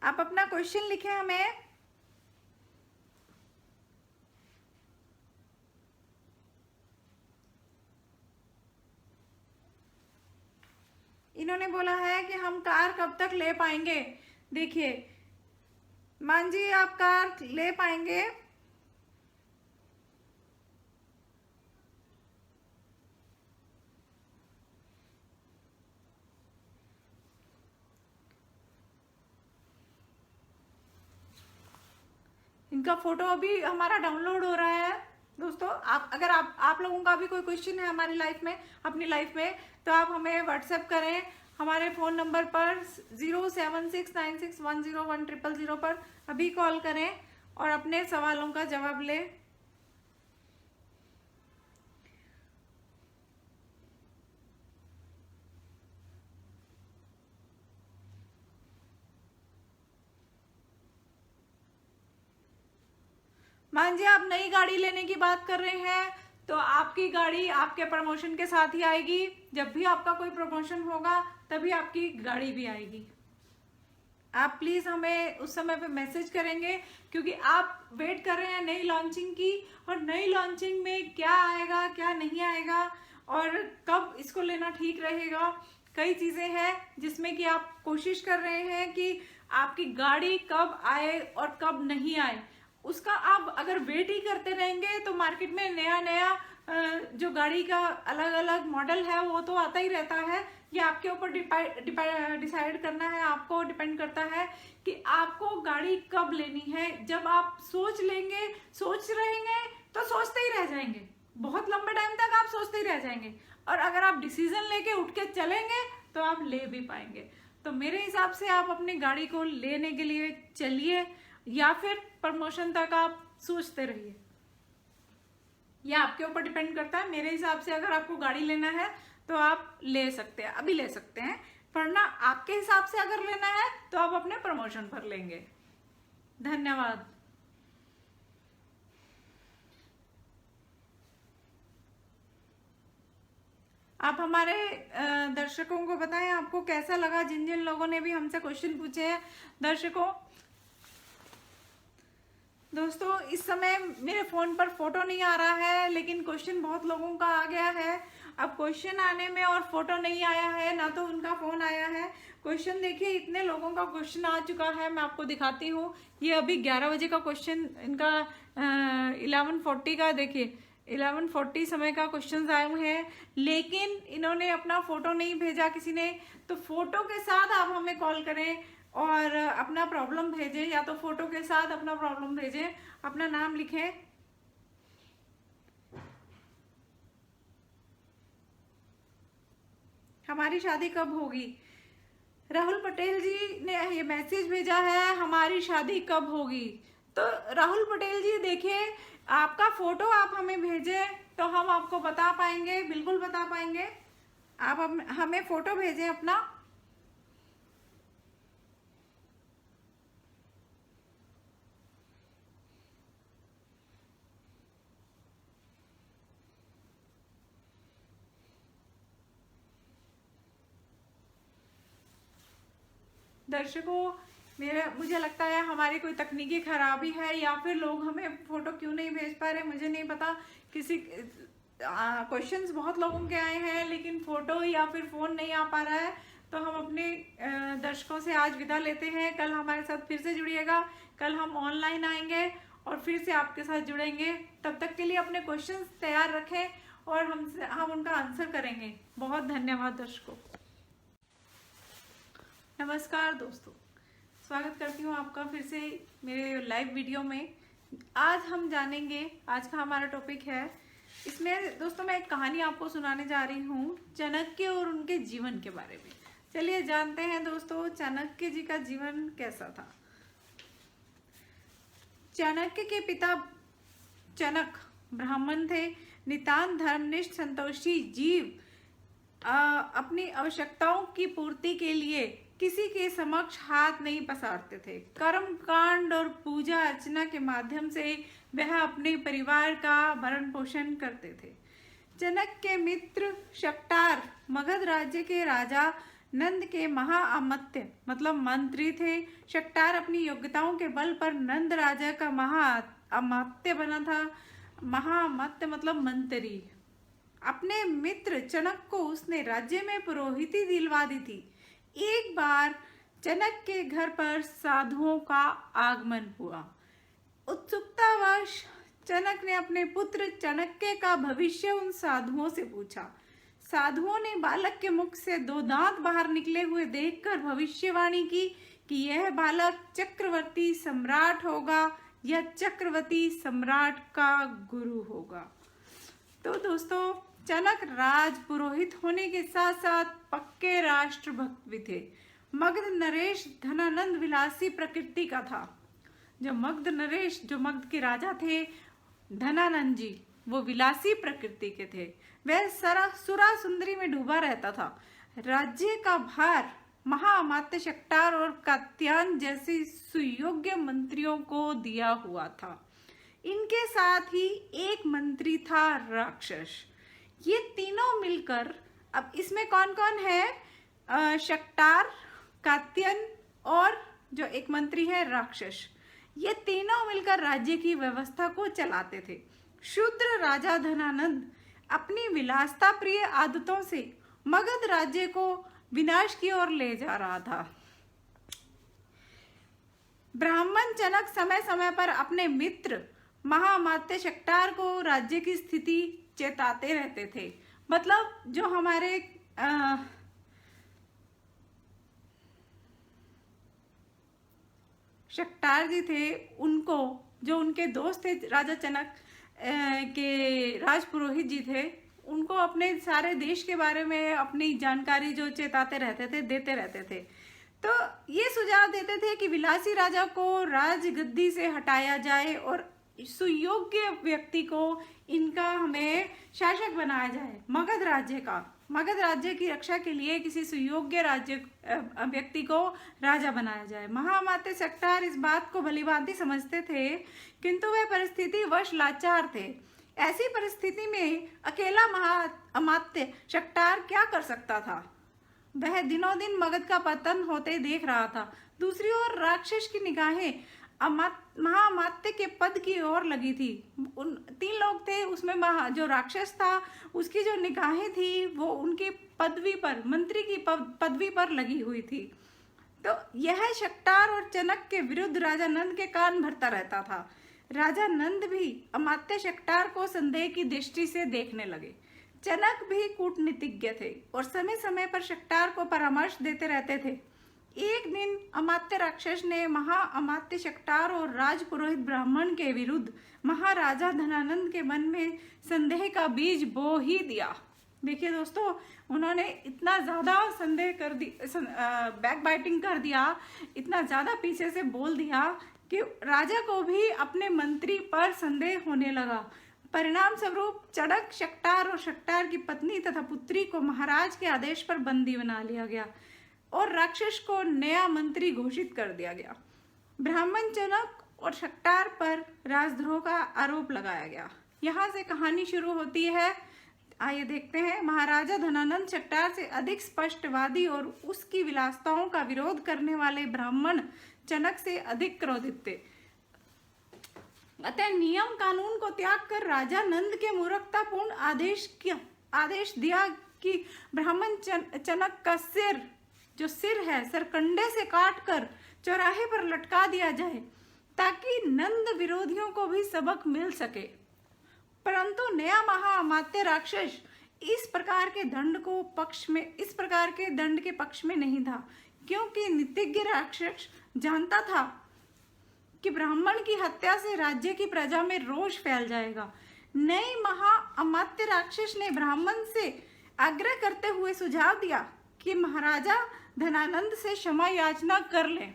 Speaker 1: आप अपना क्वेश्चन लिखें हमें। इन्होंने बोला है कि हम कार कब तक ले पाएंगे। देखिए मान जी आप कार ले पाएंगे इनका फोटो अभी हमारा डाउनलोड हो रहा है। दोस्तों अगर आप लोगों का भी कोई क्वेश्चन है हमारी लाइफ में, अपनी लाइफ में, तो आप हमें व्हाट्सएप करें हमारे फ़ोन नंबर पर 0769610100 पर अभी कॉल करें और अपने सवालों का जवाब लें। मान जी आप नई गाड़ी लेने की बात कर रहे हैं, तो आपकी गाड़ी आपके प्रमोशन के साथ ही आएगी। जब भी आपका कोई प्रमोशन होगा तभी आपकी गाड़ी भी आएगी। आप प्लीज हमें उस समय पे मैसेज करेंगे, क्योंकि आप वेट कर रहे हैं नई लॉन्चिंग की, और नई लॉन्चिंग में क्या आएगा क्या नहीं आएगा और कब इसको लेना ठीक रहेगा। कई चीजें हैं जिसमें कि आप कोशिश कर रहे हैं कि आपकी गाड़ी कब आए और कब नहीं आए। उसका आप अगर वेट ही करते रहेंगे तो मार्केट में नया नया जो गाड़ी का अलग अलग मॉडल है वो तो आता ही रहता है। ये आपके ऊपर डिसाइड करना है, आपको डिपेंड करता है कि आपको गाड़ी कब लेनी है। जब आप सोच लेंगे, सोच रहेंगे तो सोचते ही रह जाएंगे, बहुत लंबे टाइम तक आप सोचते ही रह जाएंगे। और अगर आप डिसीजन लेके उठ के चलेंगे तो आप ले भी पाएंगे। तो मेरे हिसाब से आप अपनी गाड़ी को लेने के लिए चलिए, या फिर प्रमोशन तक आप सोचते रहिए। यह आपके ऊपर डिपेंड करता है। मेरे हिसाब से अगर आपको गाड़ी लेना है तो आप ले सकते हैं, अभी ले सकते हैं, वरना आपके हिसाब से अगर लेना है तो आप अपने प्रमोशन पर लेंगे। धन्यवाद। आप हमारे दर्शकों को बताएं आपको कैसा लगा, जिन जिन लोगों ने भी हमसे क्वेश्चन पूछे हैं। दर्शकों, दोस्तों इस समय मेरे फ़ोन पर फोटो नहीं आ रहा है, लेकिन क्वेश्चन बहुत लोगों का आ गया है। अब क्वेश्चन आने में और फोटो नहीं आया है, ना तो उनका फ़ोन आया है। क्वेश्चन देखिए, इतने लोगों का क्वेश्चन आ चुका है। मैं आपको दिखाती हूँ, ये अभी 11 बजे का क्वेश्चन, इनका 11:40 का, देखिए 11:40 समय का क्वेश्चन आए हुए हैं, लेकिन इन्होंने अपना फ़ोटो नहीं भेजा किसी ने। तो फ़ोटो के साथ आप हमें कॉल करें और अपना प्रॉब्लम भेजें, या तो फोटो के साथ अपना प्रॉब्लम भेजें, अपना नाम लिखें। हमारी शादी कब होगी? राहुल पटेल जी ने ये मैसेज भेजा है, हमारी शादी कब होगी। तो राहुल पटेल जी देखिए, आपका फोटो आप हमें भेजें तो हम आपको बता पाएंगे, बिल्कुल बता पाएंगे। आप हमें फोटो भेजें अपना। दर्शकों, मुझे लगता है हमारी कोई तकनीकी खराबी है, या फिर लोग हमें फोटो क्यों नहीं भेज पा रहे, मुझे नहीं पता। किसी क्वेश्चंस बहुत लोगों के आए हैं, लेकिन फोटो या फिर फोन नहीं आ पा रहा है। तो हम अपने दर्शकों से आज विदा लेते हैं। कल हमारे साथ फिर से जुड़िएगा, कल हम ऑनलाइन आएंगे और फिर से आपके साथ जुड़ेंगे। तब तक के लिए अपने क्वेश्चंस तैयार रखें और हम उनका आंसर करेंगे। बहुत धन्यवाद दर्शकों। नमस्कार दोस्तों, स्वागत करती हूँ आपका फिर से मेरे लाइव वीडियो में। आज हम जानेंगे, आज का हमारा टॉपिक है, इसमें दोस्तों मैं एक कहानी आपको सुनाने जा रही हूँ चाणक्य और उनके जीवन के बारे में। चलिए जानते हैं दोस्तों, चाणक्य जी का जीवन कैसा था। चाणक्य के पिता चनक ब्राह्मण थे, नितांत धर्मनिष्ठ संतोषी जीव, अपनी आवश्यकताओं की पूर्ति के लिए किसी के समक्ष हाथ नहीं पसारते थे। कर्म कांड और पूजा अर्चना के माध्यम से वह अपने परिवार का भरण पोषण करते थे। जनक के मित्र शक्टार मगध राज्य के राजा नंद के महाअमात्य मतलब मंत्री थे। शक्टार अपनी योग्यताओं के बल पर नंद राजा का महाअमात्य बना था। महाअमात्य मतलब मंत्री। अपने मित्र चनक को उसने राज्य में पुरोहिती दिलवा दी थी। एक बार चनक के घर पर साधुओं का आगमन हुआ। उत्सुकतावश चनक ने अपने पुत्र चाणक्य का भविष्य उन साधुओं से पूछा। साधुओं ने बालक के मुख से 2 दांत बाहर निकले हुए देखकर भविष्यवाणी की कि यह बालक चक्रवर्ती सम्राट होगा या चक्रवर्ती सम्राट का गुरु होगा। तो दोस्तों, चनक राज पुरोहित होने के साथ साथ पक्के राष्ट्रभक्त भी थे। मगध नरेश धनानंद विलासी प्रकृति का था। जो मगध नरेश, जो मगध के राजा थे धनानंद जी, वो विलासी प्रकृति के थे। वह सुरा सुंदरी में डूबा रहता था। राज्य का भार महाअमात्य शक्टार और कात्यायन जैसे सुयोग्य मंत्रियों को दिया हुआ था। इनके साथ ही एक मंत्री था राक्षस। ये तीनों मिलकर, अब इसमें कौन कौन है, शक्टार, कात्यायन और जो एक मंत्री है राक्षस, ये तीनों मिलकर राज्य की व्यवस्था को चलाते थे। शूद्र राजा धनानंद अपनी विलासता प्रिय आदतों से मगध राज्य को विनाश की ओर ले जा रहा था। ब्राह्मण चनक समय समय पर अपने मित्र महाअमात्य शक्टार को राज्य की स्थिति चेताते रहते थे। मतलब जो हमारे शक्टार जी थे, उनको जो उनके दोस्त थे राजा चनक के राजपुरोहित जी थे, उनको अपने सारे देश के बारे में अपनी जानकारी जो चेताते रहते थे, देते रहते थे। तो ये सुझाव देते थे कि विलासी राजा को राजगद्दी से हटाया जाए और सुयोग्य व्यक्ति को इनका हमें शासक बनाया जाए। मगध राज्य की रक्षा के लिए किसी सुयोग्य व्यक्ति को राजा बनाया जाए। महाअमात्य शक्टार इस बात को भलीभांति समझते थे, किंतु वे परिस्थिति वश लाचार थे। ऐसी परिस्थिति में अकेला महाअमात्य शक्टार क्या कर सकता था? वह दिनों दिन मगध का पतन होते देख रहा था। दूसरी ओर राक्षस की निगाहें महाअमात्य के पद की ओर लगी थी। उन 3 लोग थे, उसमें जो राक्षस था उसकी जो निगाहें थी वो उनकी पदवी पर, मंत्री की पदवी पर लगी हुई थी। तो यह शक्टार और चनक के विरुद्ध राजा नंद के कान भरता रहता था। राजा नंद भी अमात्य शक्टार को संदेह की दृष्टि से देखने लगे। चनक भी कूटनीतिज्ञ थे और समय समय पर शक्टार को परामर्श देते रहते थे। एक दिन अमात्य राक्षस ने महाअमात्य शक्टार और राजपुरोहित ब्राह्मण के विरुद्ध महाराजा धनानंद के मन में संदेह का बीज बो ही दिया। देखिए दोस्तों, उन्होंने इतना ज्यादा संदेह कर बैक बाइटिंग कर दिया, इतना ज्यादा पीछे से बोल दिया कि राजा को भी अपने मंत्री पर संदेह होने लगा। परिणाम स्वरूप चनक, शक्टार और शक्टार की पत्नी तथा पुत्री को महाराज के आदेश पर बंदी बना लिया गया और राक्षस को नया मंत्री घोषित कर दिया गया। ब्राह्मण चनक और शक्टार पर राजद्रोह का आरोप लगाया गया। यहाँ से कहानी शुरू होती है। आइए देखते हैं। महाराजा धनानंद शक्टार से अधिक स्पष्टवादी और उसकी विलासिताओं का विरोध करने वाले ब्राह्मण चनक से अधिक क्रोधित थे। अतः नियम कानून को त्याग कर राजा नंद के मूर्खतापूर्ण आदेश दिया कि ब्राह्मण चनक का सिर है सरकंडे से काटकर चौराहे पर लटका दिया जाए, ताकि नंद विरोधियों को भी सबक मिल सके। परंतु नया महाअमात्य राक्षस इस प्रकार के दंड के पक्ष में नहीं था, क्योंकि नीतिज्ञ राक्षस जानता था कि ब्राह्मण की हत्या से राज्य की प्रजा में रोष फैल जाएगा। नए महाअमात्य राक्षस ने ब्राह्मण से आग्रह करते हुए सुझाव दिया कि महाराजा धनानंद से क्षमा याचना कर ले।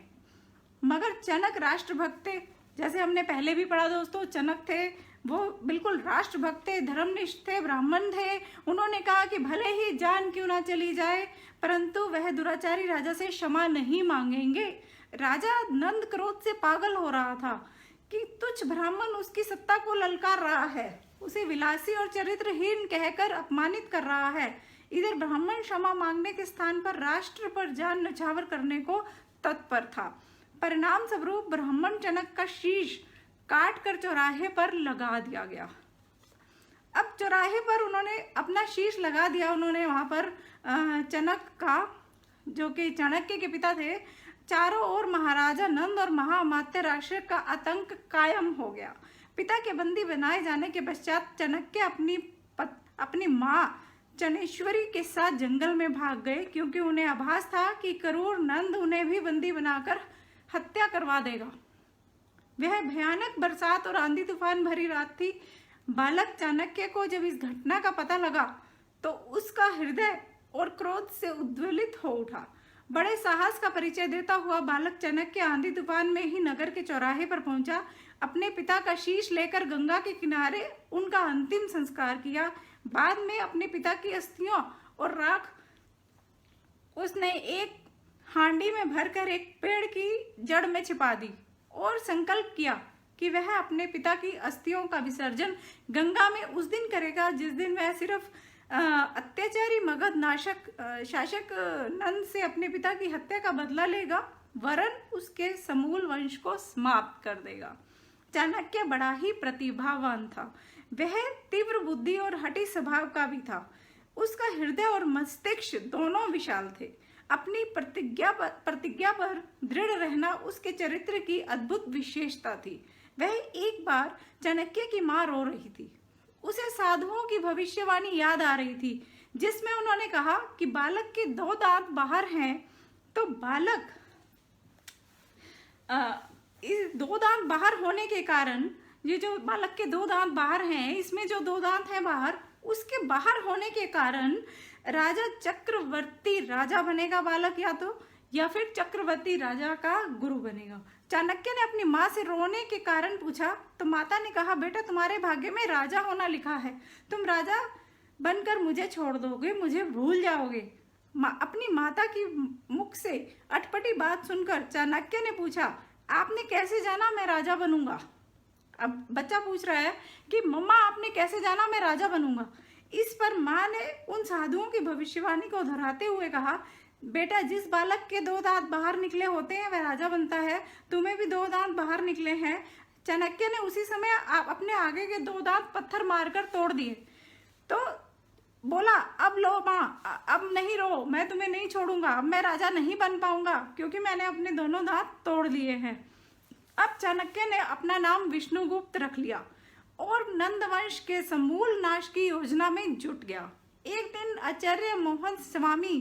Speaker 1: मगर चनक राष्ट्रभक्त थे, जैसे हमने पहले भी पढ़ा दोस्तों, चनक थे वो बिल्कुल राष्ट्रभक्त थे, धर्मनिष्ठ थे, ब्राह्मण थे। उन्होंने कहा कि भले ही जान क्यों ना चली जाए, परंतु वह दुराचारी राजा से क्षमा नहीं मांगेंगे। राजा नंद क्रोध से पागल हो रहा था कि तुच्छ ब्राह्मण उसकी सत्ता को ललकार रहा है, उसे विलासी और चरित्रहीन कहकर अपमानित कर रहा है। इधर ब्राह्मण क्षमा मांगने के स्थान पर राष्ट्र पर जान न्यौछावर करने को तत्पर था। परिणाम स्वरूप ब्राह्मण चनक का शीश काट कर चौराहे पर लगा दिया गया। अब चौराहे पर उन्होंने अपना शीश लगा दिया। उन्होंने वहां पर चनक का, जो कि चाणक्य के पिता थे, चारों ओर महाराजा नंद और महाअमात्य राक्षस का आतंक कायम हो गया। पिता के बंदी बनाए जाने के पश्चात चाणक्य अपनी माँ चनेश्वरी के साथ जंगल में भाग गए, क्योंकि उन्हें आभास था कि क्रूर नंद उन्हें भी बंदी बनाकर हत्या करवा देगा। वह भयानक बरसात और आंधी तूफान भरी रात थी। बालक चाणक्य को जब इस घटना का पता लगा तो उसका हृदय और क्रोध से उद्वेलित हो उठा। बड़े साहस का परिचय देता हुआ बालक चाणक्य आंधी तूफान में ही नगर के चौराहे पर पहुंचा। अपने पिता का शीश लेकर गंगा के किनारे उनका अंतिम संस्कार किया। बाद में अपने पिता की अस्थियों और राख उसने एक हांडी में भरकर एक पेड़ की जड़ में छिपा दी और संकल्प किया कि वह अपने पिता की अस्थियों का विसर्जन गंगा में उस दिन करेगा जिस दिन वह सिर्फ अत्याचारी मगध शासक नंद से अपने पिता की हत्या का बदला लेगा, वरन उसके समूल वंश को समाप्त कर देगा। चाणक्य बड़ा ही प्रतिभावान था। वह तीव्र बुद्धि और हठी स्वभाव का भी था। उसका हृदय और मस्तिष्क दोनों विशाल थे। अपनी प्रतिज्ञा पर दृढ़ रहना उसके चरित्र की अद्भुत विशेषता थी। वह एक बार चाणक्य की माँ रो रही थी। उसे साधुओं की भविष्यवाणी याद आ रही थी, जिसमें उन्होंने कहा कि बालक के 2 दांत बाहर हैं, तो बालक इस 2 दांत बाहर होने के कारण, ये जो बालक के 2 दांत बाहर हैं, इसमें जो 2 दांत हैं बाहर, उसके बाहर होने के कारण राजा चक्रवर्ती राजा बनेगा बालक, या फिर चक्रवर्ती राजा का गुरु बनेगा। चाणक्य ने अपनी माँ से रोने के कारण पूछा, तो माता ने कहा, बेटा तुम्हारे भाग्य में राजा होना लिखा है, तुम राजा बनकर मुझे छोड़ दोगे, मुझे भूल जाओगे। अपनी माता की मुख से अटपटी बात सुनकर चाणक्य ने पूछा, आपने कैसे जाना मैं राजा बनूंगा? अब बच्चा पूछ रहा है कि मम्मा आपने कैसे जाना मैं राजा बनूंगा? इस पर माँ ने उन साधुओं की भविष्यवाणी को दोहराते हुए कहा, बेटा जिस बालक के 2 दांत बाहर निकले होते हैं वह राजा बनता है, तुम्हें भी 2 दांत बाहर निकले हैं। चाणक्य ने उसी समय अपने आगे के 2 दांत पत्थर मारकर तोड़ दिए। तो बोला, अब लो माँ, अब नहीं रो, मैं तुम्हें नहीं छोड़ूंगा, अब मैं राजा नहीं बन पाऊंगा क्योंकि मैंने अपने दोनों दांत तोड़ लिए हैं। अब चाणक्य ने अपना नाम विष्णुगुप्त रख लिया और नंदवंश के समूल नाश की योजना में जुट गया। एक दिन आचार्य मोहन स्वामी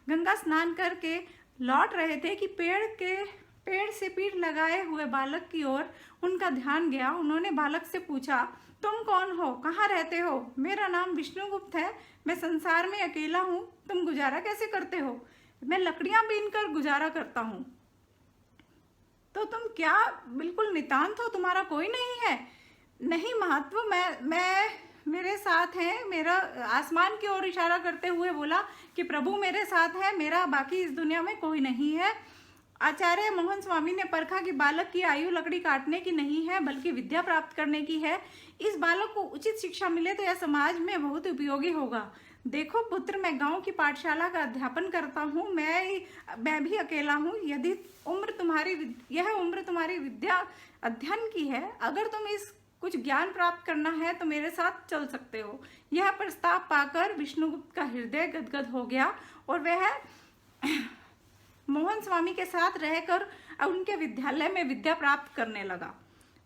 Speaker 1: गंगा स्नान करके लौट रहे थे कि पेड़ से पीठ लगाए हुए बालक की ओर उनका ध्यान गया। उन्होंने बालक से पूछा, तुम कौन हो, कहाँ रहते हो? मेरा नाम विष्णुगुप्त है, मैं संसार में अकेला हूँ, तुम गुजारा कैसे करते हो? मैं लकड़ियां बीनकर गुजारा करता हूँ। तो तुम क्या बिल्कुल नितांत हो, तुम्हारा कोई नहीं है? नहीं महत्व, मैं मेरे साथ हैं। मेरा आसमान की ओर इशारा करते हुए बोला कि प्रभु मेरे साथ है, मेरा बाकी इस दुनिया में कोई नहीं है। आचार्य मोहन स्वामी ने परखा कि बालक की आयु लकड़ी काटने की नहीं है बल्कि विद्या प्राप्त करने की है। इस बालक को उचित शिक्षा मिले तो यह समाज में बहुत उपयोगी होगा। देखो पुत्र, मैं गांव की पाठशाला का अध्यापन करता हूँ, मैं भी अकेला हूँ। यदि यह उम्र तुम्हारी विद्या अध्ययन की है, अगर तुम इस कुछ ज्ञान प्राप्त करना है तो मेरे साथ चल सकते हो। यह प्रस्ताव पाकर विष्णुगुप्त का हृदय गदगद हो गया और वह मोहन स्वामी के साथ रहकर उनके विद्यालय में विद्या प्राप्त करने लगा।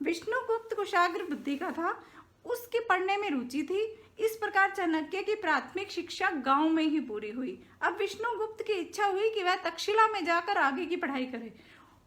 Speaker 1: विष्णुगुप्त कुशाग्र बुद्धि का था, उसकी पढ़ने में रुचि थी। इस प्रकार चाणक्य की प्राथमिक शिक्षा गांव में ही पूरी हुई। अब विष्णुगुप्त की इच्छा हुई कि वह तक्षशिला में जाकर आगे की पढ़ाई करे।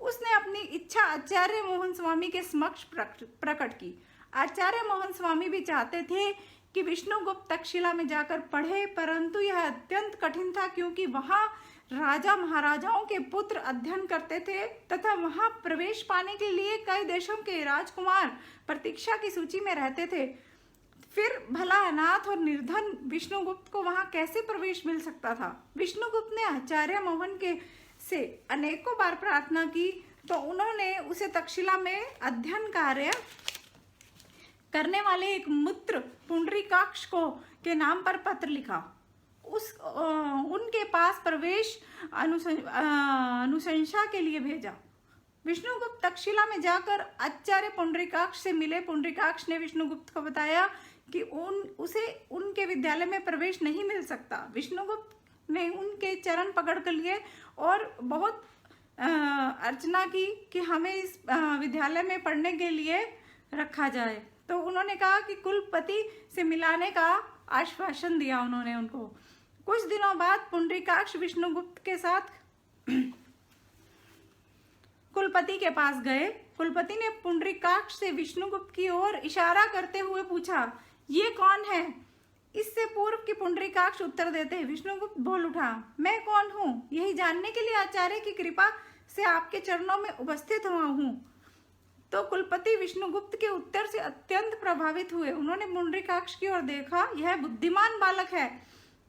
Speaker 1: उसने अपनी इच्छा आचार्य मोहन स्वामी के समक्ष प्रकट की। आचार्य मोहन स्वामी भी चाहते थे कि विष्णुगुप्त तक्षशिला में जाकर पढ़े, परंतु यह अत्यंत कठिन था क्योंकि वहां राजा महाराजाओं के पुत्र अध्ययन करते थे तथा वहां प्रवेश पाने के लिए कई देशों के राजकुमार प्रतीक्षा की सूची में रहते थे। फिर भला अनाथ और निर्धन विष्णुगुप्त को वहां कैसे प्रवेश मिल सकता था? विष्णुगुप्त ने आचार्य मोहन से अनेकों बार प्रार्थना की तो उन्होंने उसे तक्षशिला में अध्ययन कार्य करने वाले एक मित्र पुंडरीकाक्ष के नाम पर पत्र लिखा। उनके पास प्रवेश अनुशंसा के लिए भेजा। विष्णुगुप्त तक्षशिला में जाकर आचार्य पुंडरीकाक्ष से मिले। पुंडरीकाक्ष ने विष्णुगुप्त को बताया कि उसे उनके विद्यालय में प्रवेश नहीं मिल सकता। विष्णुगुप्त ने उनके चरण पकड़ कर लिए और बहुत अर्चना की कि हमें इस विद्यालय में पढ़ने के लिए रखा जाए। तो उन्होंने कहा कि कुलपति से मिलाने का आश्वासन दिया उन्होंने उनको। कुछ दिनों बाद पुंडरीकाक्ष विष्णुगुप्त के साथ कुलपति के पास गए। कुलपति ने पुंडरीकाक्ष से विष्णुगुप्त की ओर इशारा करते हुए पूछा, ये कौन है? इससे पूर्व कि पुंडरीकाक्ष उत्तर देते, विष्णुगुप्त बोल उठा, मैं कौन हूँ? यही जानने के लिए आचार्य की कृपा से आपके चरणों में उपस्थित हुआ हूँ। तो कुलपति विष्णुगुप्त के उत्तर से अत्यंत प्रभावित हुए। उन्होंने पुंडरीकाक्ष की ओर देखा, यह बुद्धिमान बालक है,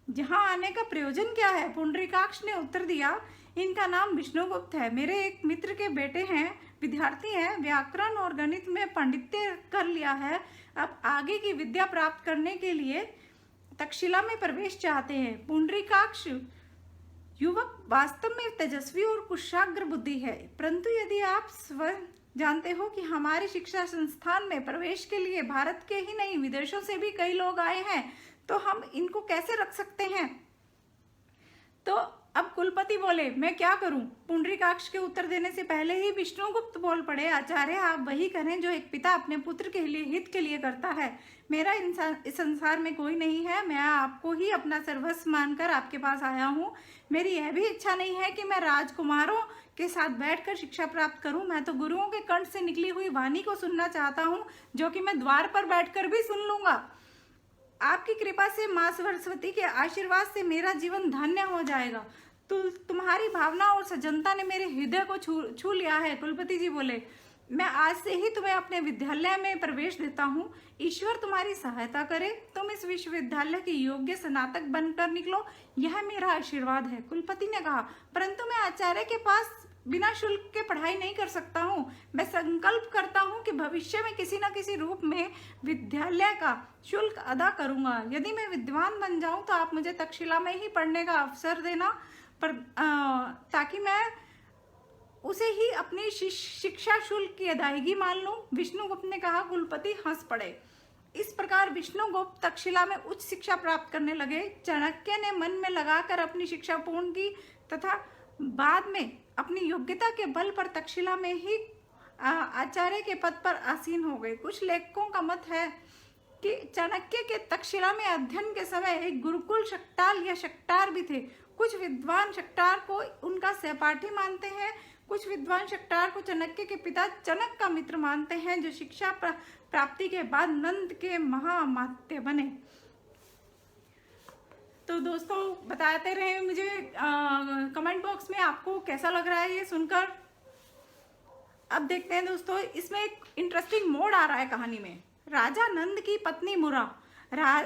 Speaker 1: यहाँ आने का प्रयोजन क्या है? पुंडरीकाक्ष ने उत्तर दिया, इनका नाम विष्णुगुप्त है, मेरे एक मित्र के बेटे हैं, विद्यार्थी हैं, व्याकरण और गणित में पांडित्य कर लिया है, अब आगे की विद्या प्राप्त करने के लिए तक्षशिला में प्रवेश चाहते हैं। पुंडरीकाक्ष युवक वास्तव में तेजस्वी और कुशाग्र बुद्धि है, परंतु यदि आप स्वयं जानते हो कि हमारे शिक्षा संस्थान में प्रवेश के लिए भारत के ही नहीं विदेशों से भी कई लोग आए हैं, तो हम इनको कैसे रख सकते हैं? तो अब कुलपति बोले, मैं क्या करूं? पुंडरीकाक्ष के उत्तर देने से पहले ही विष्णुगुप्त बोल पड़े, आचार्य आप वही करें जो एक पिता अपने पुत्र के लिए हित के लिए करता है। मेरा इंसान इस संसार में कोई नहीं है, मैं आपको ही अपना सर्वस्व मानकर आपके पास आया हूँ। मेरी यह भी इच्छा नहीं है कि मैं राजकुमारों के साथ बैठकर शिक्षा प्राप्त करूं, मैं तो गुरुओं के कंठ से निकली हुई वाणी को सुनना चाहता हूं, जो कि मैं द्वार पर बैठकर भी सुन लूंगा। आपकी कृपा से माँ सरस्वती के आशीर्वाद से मेरा जीवन धन्य हो जाएगा। तुम्हारी भावना और सज्जनता ने मेरे हृदय को छू लिया है। कुलपति जी बोले, मैं आज से ही तुम्हें अपने विद्यालय में प्रवेश देता हूँ। ईश्वर तुम्हारी सहायता करे, तुम इस विश्वविद्यालय के योग्य स्नातक बनकर निकलो, यह मेरा आशीर्वाद है। कुलपति ने कहा, परंतु मैं आचार्य के पास बिना शुल्क के पढ़ाई नहीं कर सकता हूँ। मैं संकल्प करता हूँ कि भविष्य में किसी न किसी रूप में विद्यालय का शुल्क अदा करूंगा। यदि मैं विद्वान बन जाऊं तो आप मुझे तक्षशिला में ही पढ़ने का अवसर देना, ताकि मैं उसे ही अपनी शिक्षा शुल्क की अदायगी मान लूं। विष्णुगुप्त ने कहा। कुलपति हंस पड़े। इस प्रकार विष्णुगुप्त तक्षशिला में उच्च शिक्षा प्राप्त करने लगे। चाणक्य ने मन में लगाकर अपनी शिक्षा पूर्ण की तथा बाद में अपनी योग्यता के बल पर तक्षशिला में ही आचार्य के पद पर आसीन हो गए। कुछ लेखकों का मत है कि चाणक्य के तक्षशिला में अध्ययन के समय एक गुरुकुल शक्टाल या शक्टार भी थे। कुछ विद्वान शक्टार को उनका सहपाठी मानते हैं, कुछ विद्वान शक्टार को चाणक्य के पिता जनक का मित्र मानते हैं, जो शिक्षा प्राप्ति के बाद नंद के महामात्य बने। तो दोस्तों बताते रहे मुझे कमेंट बॉक्स में आपको कैसा लग रहा है ये सुनकर। अब देखते हैं दोस्तों, इसमें एक इंटरेस्टिंग मोड़ आ रहा है कहानी में। राजा नंद की पत्नी मुरा,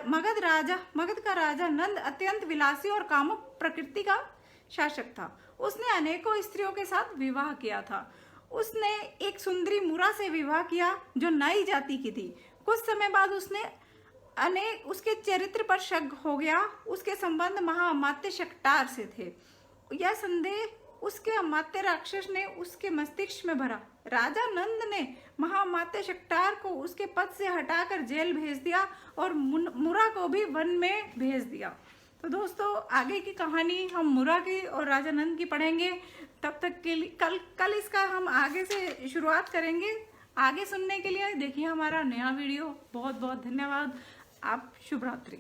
Speaker 1: मगध का राजा नंद अत्यंत विलासी और कामुक प्रकृति का शासक था। उसने अनेकों स्त्रियों के साथ विवाह किया था। उसने एक सुंदरी मुरा से विवाह किया जो नई जाति की थी। कुछ समय बाद उसके चरित्र पर शक हो गया। उसके संबंध महाअमात्य शक्टार से थे। यह संदेह उसके अमात्य राक्षस ने उसके मस्तिष्क में भरा। राजा नंद ने महाअमात्य शक्टार को उसके पद से हटाकर जेल भेज दिया और मुरा को भी वन में भेज दिया। तो दोस्तों आगे की कहानी हम मुरा की और राजा नंद की पढ़ेंगे। तब तक के लिए कल इसका हम आगे से शुरुआत करेंगे। आगे सुनने के लिए देखिए हमारा नया वीडियो। बहुत बहुत धन्यवाद। आप शुभ रात्रि।